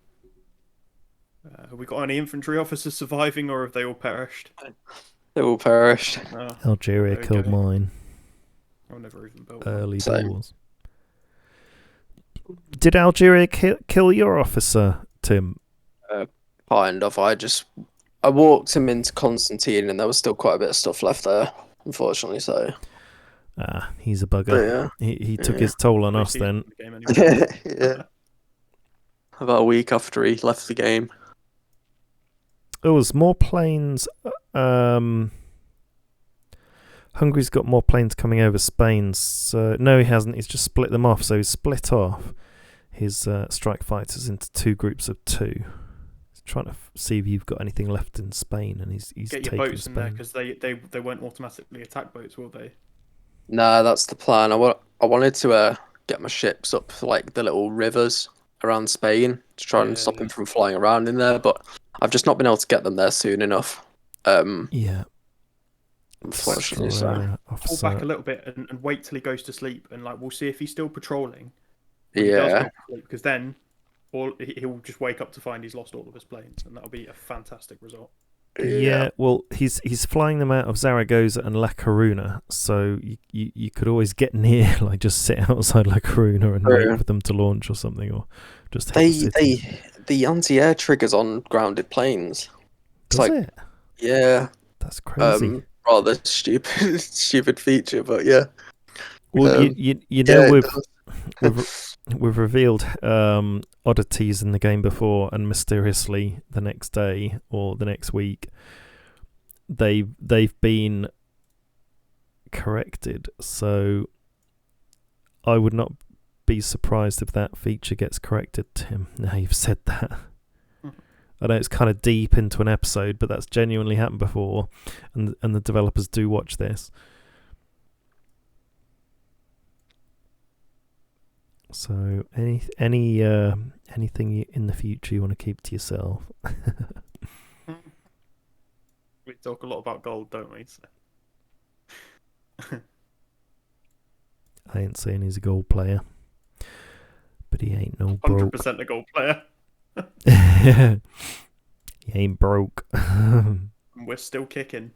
Have we got any infantry officers surviving, or have they all perished? They all perished. Algeria killed mine. I've never even built Early Same. doors. Did Algeria kill your officer, Tim? Kind of. I walked him into Constantine, and there was still quite a bit of stuff left there, unfortunately. So. He's a bugger. Yeah. He took his toll on us then. Yeah. About a week after he left the game. There was more planes. Hungary's got more planes coming over Spain. So no, he hasn't. He's just split them off. So he's split off his strike fighters into 2 groups of 2. He's trying to see if you've got anything left in Spain, and he's Get your taken boats in there, Spain. because they won't automatically attack boats, will they? Nah, that's the plan. I wanted to get my ships up like the little rivers around Spain to try and stop him from flying around in there, but I've just not been able to get them there soon enough. Yeah. Unfortunately, so Pull back a little bit and wait till he goes to sleep, and like we'll see if he's still patrolling. When yeah. he does go to sleep, because then he'll just wake up to find he's lost all of his planes, and that'll be a fantastic result. Yeah, well, he's flying them out of Zaragoza and La Coruna, so you could always get near, like just sit outside La Coruna and wait for them to launch or something, or just hit the city. The anti-air triggers on grounded planes. Does it? Yeah. That's crazy. Rather stupid feature, but yeah. Well, you know, we've revealed oddities in the game before, and mysteriously the next day or the next week they've been corrected. So I would not be surprised if that feature gets corrected, Tim. Now you've said that. I know it's kind of deep into an episode, but that's genuinely happened before, and the developers do watch this. So anything in the future you want to keep to yourself? We talk a lot about gold, don't we? So. I ain't saying he's a gold player, but he ain't no broke. 100% a gold player. He ain't broke. We're still kicking.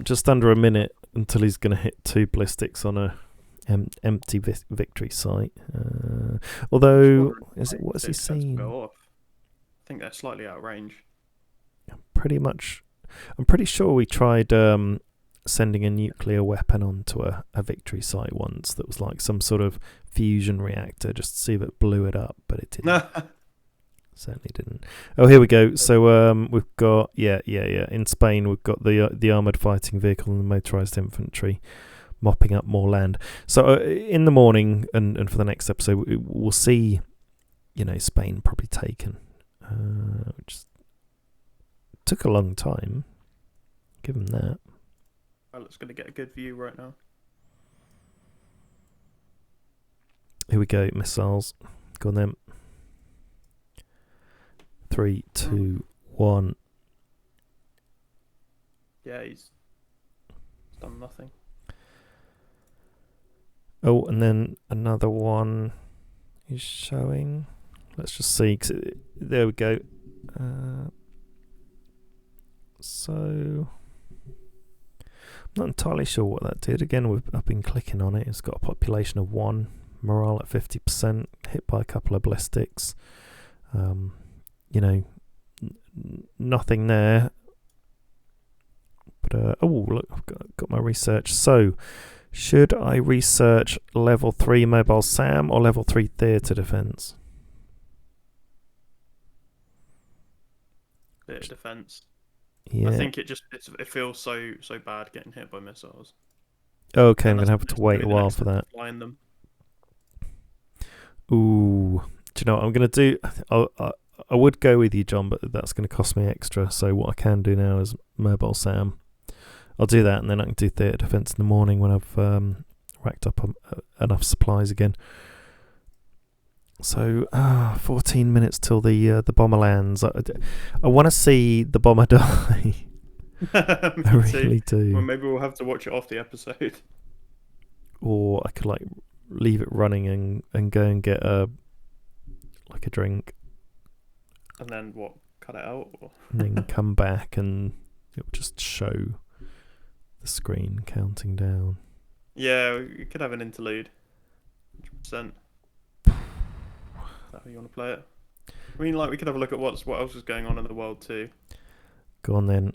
Just under a minute until he's going to hit 2 ballistics on a empty victory site. Although, what has he seen? I think they're slightly out of range. I'm pretty sure we tried sending a nuclear weapon onto a victory site once that was like some sort of fusion reactor just to see if it blew it up, but it didn't. Certainly didn't. Oh, here we go. So we've got in Spain we've got the armoured fighting vehicle and the motorised infantry mopping up more land. So in the morning and for the next episode we'll see, Spain probably taken, which took a long time. Give them that. Well, it's going to get a good view right now. Here we go. Missiles. Go on then. 3, 2, 1. Yeah, he's done nothing. Oh, and then another one is showing. Let's just see. There we go. So, I'm not entirely sure what that did. Again, I've been clicking on it. It's got a population of 1. Morale at 50%. Hit by a couple of ballistics. Nothing there. But look, I've got my research. So, should I research level 3 mobile SAM or level 3 theatre defense? Theatre defense. Yeah. I think it feels so bad getting hit by missiles. Okay, I'm gonna have to wait a while for that. Flying them. Ooh, do you know what I'm gonna do? I would go with you, John, but that's going to cost me extra. So what I can do now is mobile SAM. I'll do that, and then I can do theatre defence in the morning when I've racked up enough supplies again. So 14 minutes till the bomber lands. I want to see the bomber die. I really do. Well, maybe we'll have to watch it off the episode. Or I could leave it running and go and get a drink. And then what? Cut it out? Or? And then come back and it'll just show the screen counting down. Yeah, we could have an interlude. 100%. Is that how you want to play it? I mean, we could have a look at what else is going on in the world too. Go on then.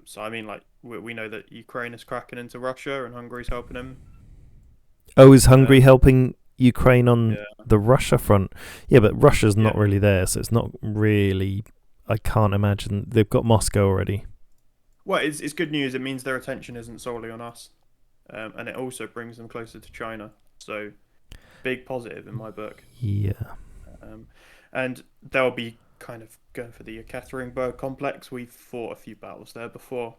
So I mean, we know that Ukraine is cracking into Russia and Hungary's helping him. Oh, is Hungary helping Ukraine on the Russia front? Yeah, but Russia's not really there, so it's not really. I can't imagine they've got Moscow already. Well, it's good news. It means their attention isn't solely on us, and it also brings them closer to China. So big positive in my book. Yeah. And they'll be kind of going for the Ekaterinburg complex. We've fought a few battles there before.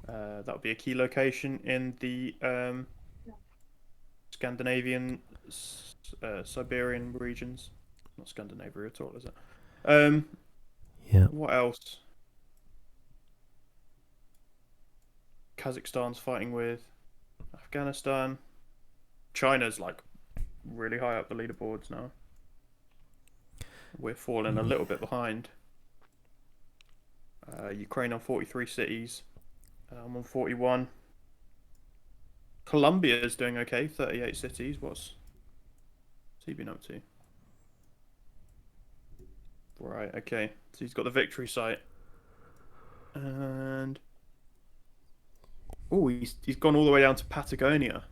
That'll be a key location in the Scandinavian, Siberian regions. Not Scandinavia at all, is it? Yeah. What else? Kazakhstan's fighting with Afghanistan. China's like really high up the leaderboards now. We're falling a little bit behind. Ukraine on 43 cities. I'm on 41. Colombia's doing okay, 38 cities. What's he been up to? Right, okay. So he's got the victory site. And oh, he's gone all the way down to Patagonia.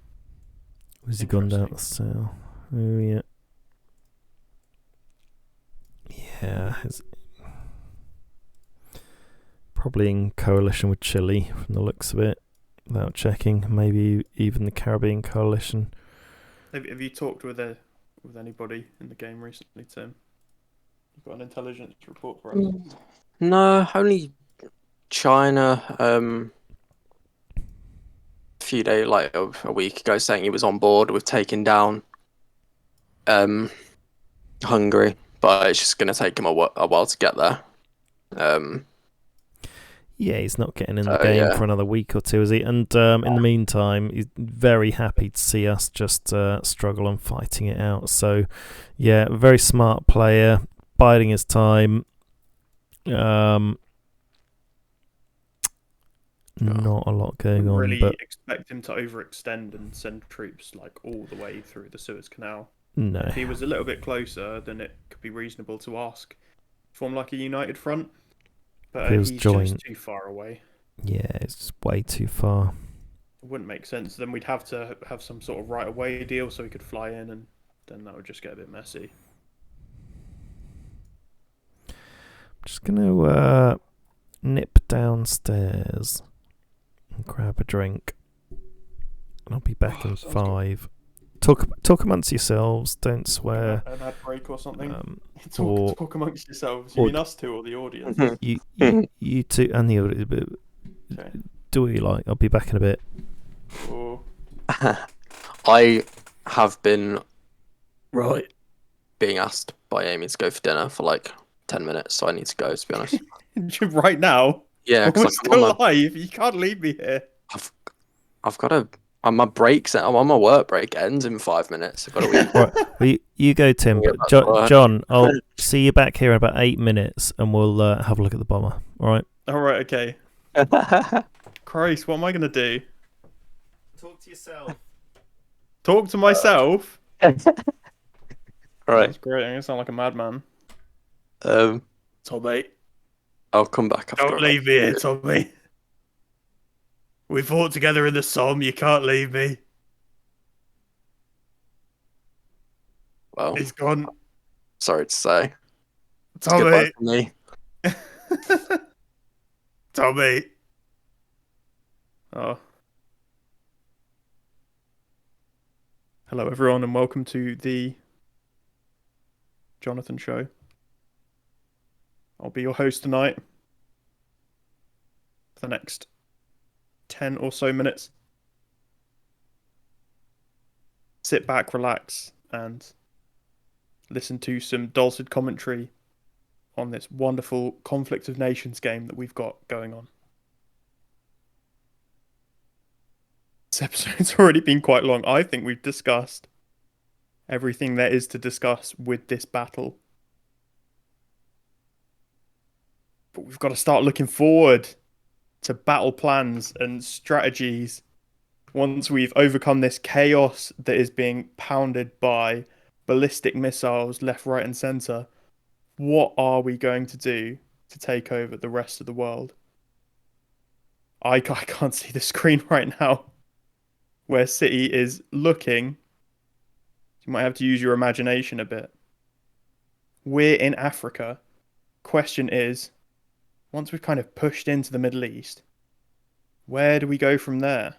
Has he gone down south? Oh yeah. Yeah, probably in coalition with Chile from the looks of it, without checking. Maybe even the Caribbean coalition. Have you talked with anybody in the game recently, Tim? You've got an intelligence report for us? No, only China. A few days, like a week ago, saying he was on board with taking down Hungary, but it's just going to take him a while to get there. Yeah, he's not getting in the game for another week or two, is he? And in the meantime, he's very happy to see us just struggle on fighting it out. So, yeah, very smart player, biding his time. Not a lot going on. Really but expect him to overextend and send troops like all the way through the Suez Canal. No. If he was a little bit closer, then it could be reasonable to ask. Form like a united front. But he's just too far away. Yeah, it's way too far. It wouldn't make sense. Then we'd have to have some sort of right away deal so he could fly in, and then that would just get a bit messy. I'm just going to nip downstairs and grab a drink. And I'll be back in 5. Talk amongst yourselves. Don't swear. An ad break or something. Talk amongst yourselves. You mean us two or the audience? You two and the audience. Okay. Do what you like. I'll be back in a bit. I have been being asked by Amy to go for dinner for like 10 minutes, so I need to go. To be honest. Right now. Yeah, we're still live. You can't leave me here. I've got to. My breaks. I'm on my work break. Ends in 5 minutes. I've got to Right, you go, Tim. But John, I'll see you back here in about 8 minutes, and we'll have a look at the bomber. All right. All right. Okay. Christ, what am I gonna do? Talk to yourself. Talk to myself. All right. That's great. I'm gonna sound like a madman. Tommy. I'll come back after. Don't leave me here, Tommy. We fought together in the Somme. You can't leave me. Well, he's gone. Sorry to say. Tommy. Me. Tommy. Oh. Hello, everyone, and welcome to the Jonathan Show. I'll be your host tonight for the next 10 or so minutes. Sit back, relax, and listen to some dulcet commentary on this wonderful Conflict of Nations game that we've got going on. This episode's already been quite long. I think we've discussed everything there is to discuss with this battle. But we've got to start looking forward to battle plans and strategies once we've overcome this chaos that is being pounded by ballistic missiles left, right, and center. What are we going to do to take over the rest of the world? I can't see the screen right now where City is looking. You might have to use your imagination a bit. We're in Africa. Question is, once we've kind of pushed into the Middle East, where do we go from there?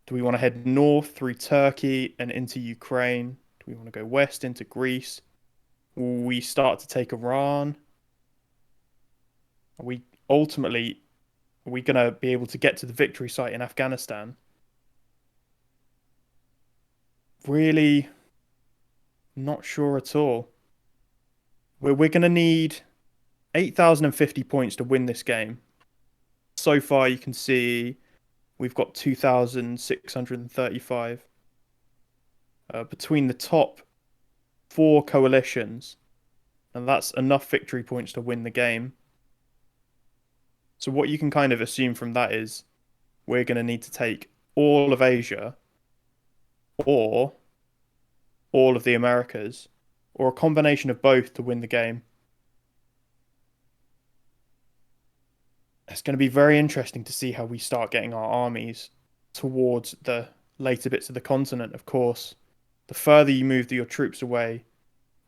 Do we want to head north through Turkey and into Ukraine? Do we want to go west into Greece? Will we start to take Iran? Are we ultimately, are we going to be able to get to the victory site in Afghanistan? Really not sure at all. We're going to need 8,050 points to win this game. So far, you can see we've got 2,635. Between the top 4 coalitions, and that's enough victory points to win the game. So what you can kind of assume from that is we're going to need to take all of Asia or all of the Americas or a combination of both to win the game. It's going to be very interesting to see how we start getting our armies towards the later bits of the continent. Of course, the further you move your troops away,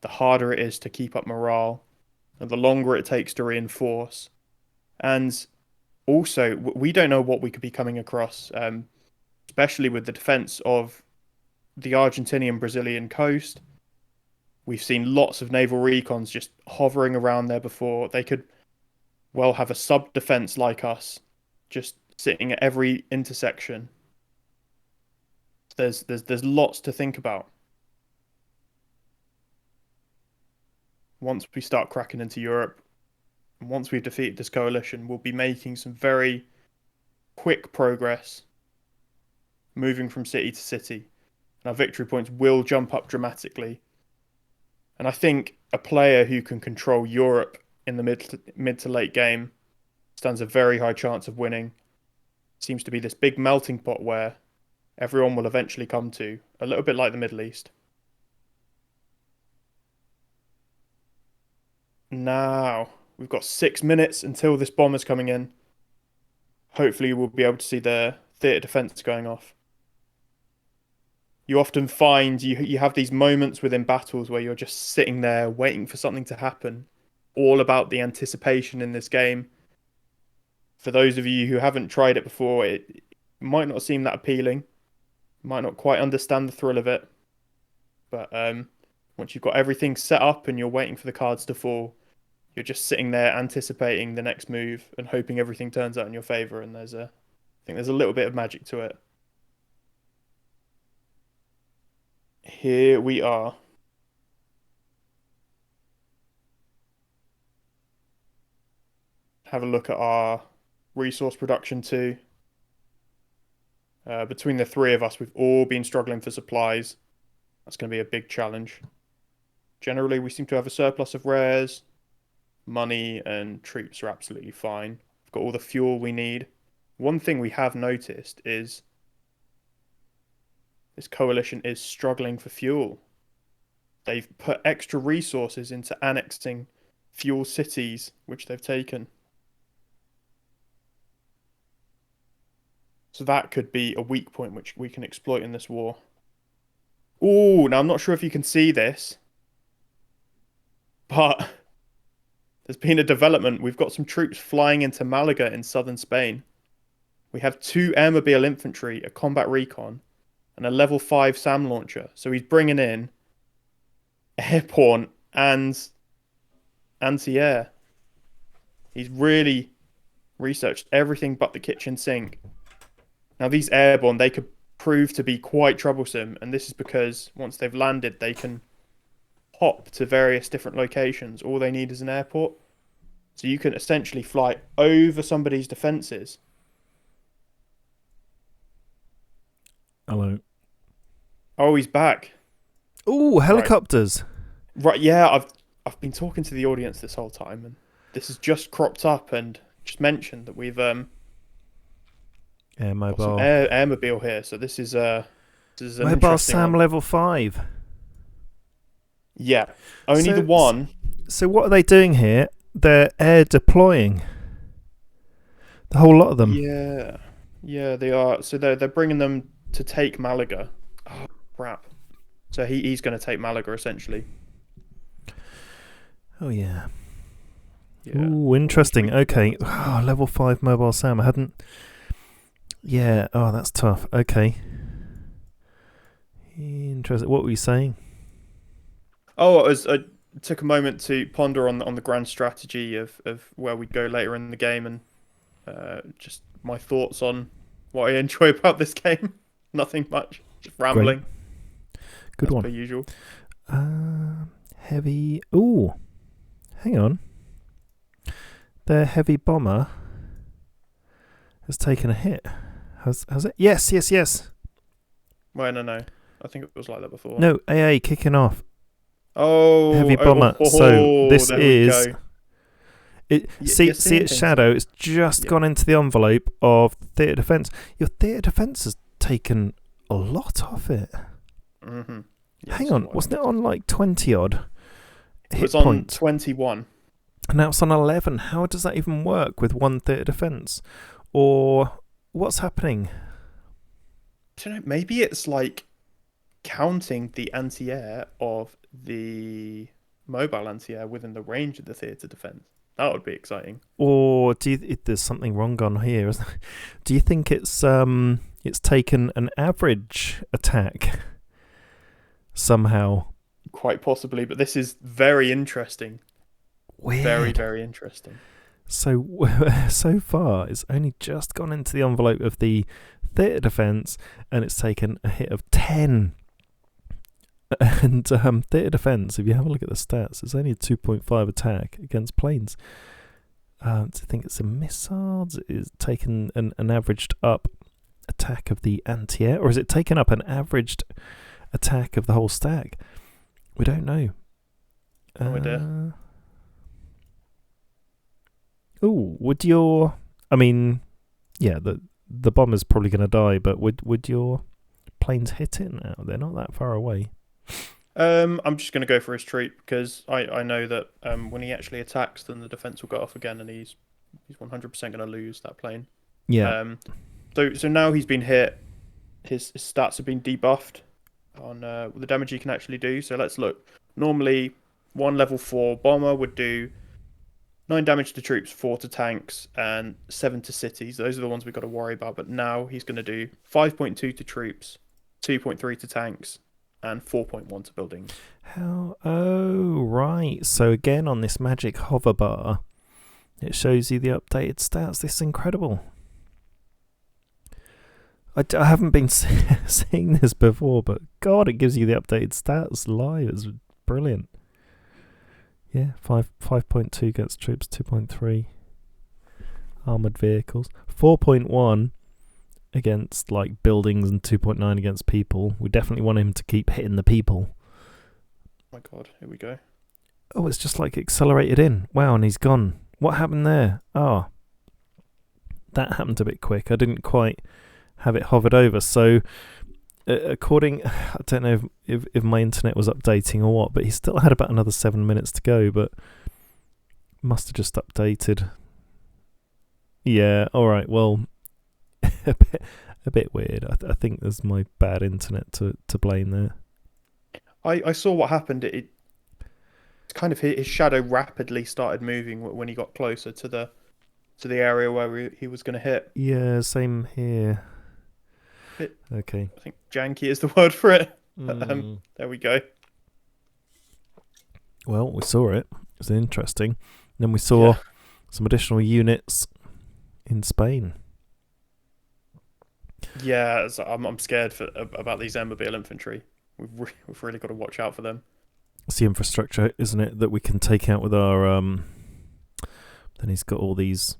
the harder it is to keep up morale, and the longer it takes to reinforce. And also, we don't know what we could be coming across, especially with the defense of the Argentinian Brazilian coast. We've seen lots of naval recons just hovering around there before. They could well have a sub-defense like us, just sitting at every intersection. There's lots to think about. Once we start cracking into Europe, and once we've defeated this coalition, we'll be making some very quick progress, moving from city to city. And our victory points will jump up dramatically. And I think a player who can control Europe in the mid to late game stands a very high chance of winning. Seems to be this big melting pot where everyone will eventually come to, a little bit like the Middle East. Now, we've got 6 minutes until this bomber's coming in. Hopefully we'll be able to see the theatre defence going off. You often find you have these moments within battles where you're just sitting there waiting for something to happen. All about the anticipation in this game. For those of you who haven't tried it before, it might not seem that appealing. Might not quite understand the thrill of it. But once you've got everything set up and you're waiting for the cards to fall, you're just sitting there anticipating the next move and hoping everything turns out in your favour. And I think there's a little bit of magic to it. Here we are. Have a look at our resource production too. Between the 3 of us, we've all been struggling for supplies. That's going to be a big challenge. Generally, we seem to have a surplus of rares. Money and troops are absolutely fine. We've got all the fuel we need. One thing we have noticed is this coalition is struggling for fuel. They've put extra resources into annexing fuel cities, which they've taken. So that could be a weak point which we can exploit in this war. Ooh, now I'm not sure if you can see this, but there's been a development. We've got some troops flying into Malaga in southern Spain. We have 2 airmobile infantry, a combat recon, and a level 5 SAM launcher. So he's bringing in airborne and anti-air. He's really researched everything but the kitchen sink. Now these airborne, they could prove to be quite troublesome, and this is because once they've landed, they can hop to various different locations. All they need is an airport. So you can essentially fly over somebody's defences. Hello. Oh, he's back. Ooh, helicopters. Right, yeah, I've been talking to the audience this whole time, and this has just cropped up and just mentioned that we've Air got some mobile. airmobile here. So this is an Mobile interesting SAM one. level 5. Yeah, only So- the one. So what are they doing here? They're air deploying. The whole lot of them. Yeah, they are. So they're bringing them to take Malaga. Oh crap! So he's going to take Malaga essentially. Oh yeah. Yeah. Ooh, interesting. Okay. Oh, level 5 mobile SAM. I hadn't. Yeah. Oh, that's tough. Okay. Interesting. What were you saying? Oh, I took a moment to ponder on the grand strategy of where we go later in the game, and just my thoughts on what I enjoy about this game. Nothing much, just rambling. Good as one. per usual. Heavy. Ooh, hang on. Their heavy bomber has taken a hit. Has it? Yes. Well, no. I think it was like that before. No, AA kicking off. Oh, Heavy bomber. So this there we is. go. See You're seeing its things. shadow. It's just Yeah. gone into the envelope of theatre defence. Your theatre defence has taken a lot off it. Mm-hmm. Hang on, wasn't it on like 20 odd It hit was on points? 21. And now it's on 11. How does that even work with one theatre defence? Or what's happening? I don't know. Maybe it's like counting the anti-air of the mobile anti-air within the range of the theatre defence. That would be exciting. Or there's something wrong on here? Isn't it? Do you think it's taken an average attack somehow? Quite possibly, but this is very interesting. Weird. Very, very interesting. So far, it's only just gone into the envelope of the theatre defence, and it's taken a hit of 10. And theatre defence, if you have a look at the stats, it's only a 2.5 attack against planes. Do you think it's a missile? Is it taken an averaged up attack of the anti-air, or is it taken up an averaged attack of the whole stack? We don't know. No idea. Would your... I mean, yeah, the bomber's probably going to die, but would your planes hit it now? They're not that far away. I'm just going to go for his treat because I know that when he actually attacks, then the defense will go off again, and he's 100% going to lose that plane. Yeah. So now he's been hit. His stats have been debuffed on the damage he can actually do. So let's look. Normally, one level 4 bomber would do 9 damage to troops, 4 to tanks, and 7 to cities. Those are the ones we've got to worry about. But now he's going to do 5.2 to troops, 2.3 to tanks, and 4.1 to buildings. Oh, right. So again, on this magic hover bar, it shows you the updated stats. This is incredible. I haven't been seeing this before, but God, it gives you the updated stats live. It's brilliant. Yeah, 5.2 against troops, 2.3 armored vehicles, 4.1 against like buildings, and 2.9 against people. We definitely want him to keep hitting the people. Oh my God, here we go. Oh, it's just like accelerated in. Wow, and he's gone. What happened there? Oh, that happened a bit quick. I didn't quite have it hovered over. So, I don't know if my internet was updating or what, but he still had about another 7 minutes to go, but must have just updated. Yeah, all right. Well, a bit weird. I think there's my bad internet to blame there. I saw what happened. It's kind of his shadow rapidly started moving when he got closer to the area where he was going to hit. Yeah, same here. Okay. I think janky is the word for it. There we go. Well, we saw it. It was interesting. And then we saw some additional units in Spain. Yeah, so I'm scared about these mobile infantry. We've really got to watch out for them. It's the infrastructure, isn't it, that we can take out with our... Then he's got all these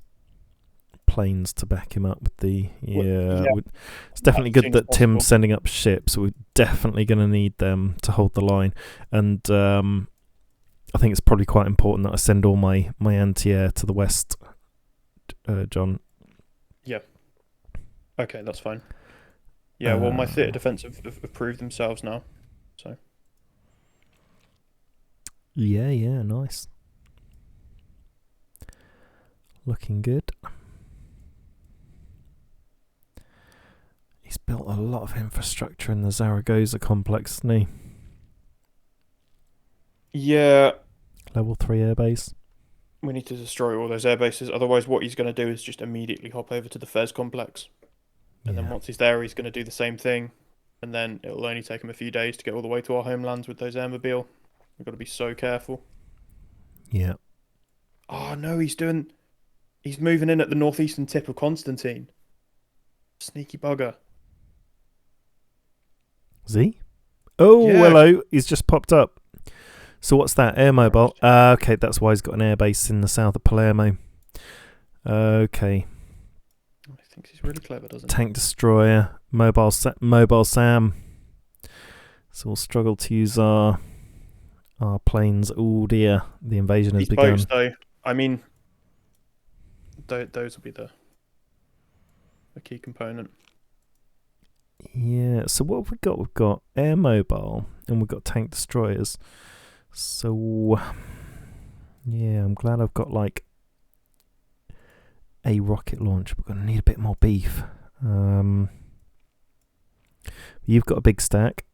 planes to back him up with the... It's definitely good that Tim's sending up ships. We're definitely going to need them to hold the line. And I think it's probably quite important that I send all my anti-air to the west, John. Yeah. Okay, that's fine. Yeah, well, my theatre defence have proved themselves now. So. Yeah, nice. Looking good. He's built a lot of infrastructure in the Zaragoza complex, hasn't he? Yeah. Level 3 airbase. We need to destroy all those air bases. Otherwise, what he's going to do is just immediately hop over to the Fez complex. And then once he's there, he's going to do the same thing. and then it'll only take them a few days to get all the way to our homelands with those airmobile. We've got to be so careful. Yeah. Oh no, he's moving in at the northeastern tip of Constantine. Sneaky bugger. Is he? Oh, Yeah. hello. He's just popped up. So what's that? Air mobile. Okay, that's why he's got an airbase in the south of Palermo. Okay. He thinks he's really clever, doesn't he? Tank destroyer. Mobile Sam. So we'll struggle to use our planes. Oh dear. The invasion has These begun. boats, though, I mean, those will be the key component. Yeah, so what have we got? We've got air mobile and we've got tank destroyers. So, yeah, I'm glad I've got like a rocket launch. We're going to need a bit more beef. You've got a big stack.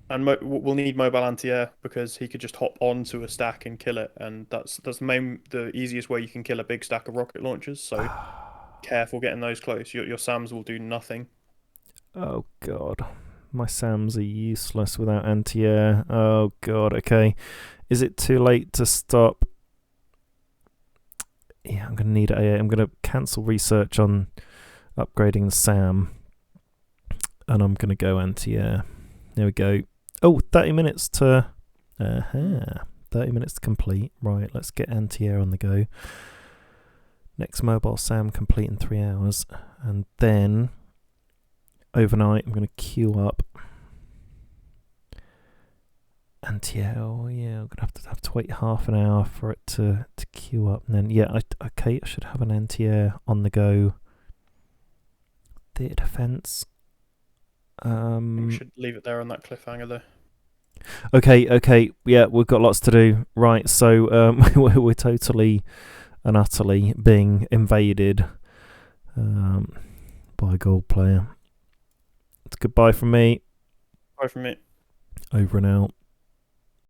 And we'll need mobile anti-air because he could just hop onto a stack and kill it, and that's the easiest way you can kill a big stack of rocket launchers. So careful getting those close. Your SAMs will do nothing. Oh god, my SAMs are useless without anti-air. Oh god, okay. Is it too late to stop? Yeah, I'm going to need AA. I'm going to cancel research on upgrading the SAM. And I'm going to go anti-air. There we go. Oh, 30 minutes to... 30 minutes to complete. Right, let's get anti-air on the go. Next mobile SAM complete in 3 hours. And then, overnight, I'm going to queue up anti-air. Oh, yeah, I'm going to have to wait half an hour for it to queue up. And then, yeah, I should have an anti-air on the go. Theatre defence. We should leave it there on that cliffhanger, though. Okay, yeah, we've got lots to do. Right, so we're totally and utterly being invaded by a gold player. It's goodbye from me. Bye from me. Over and out.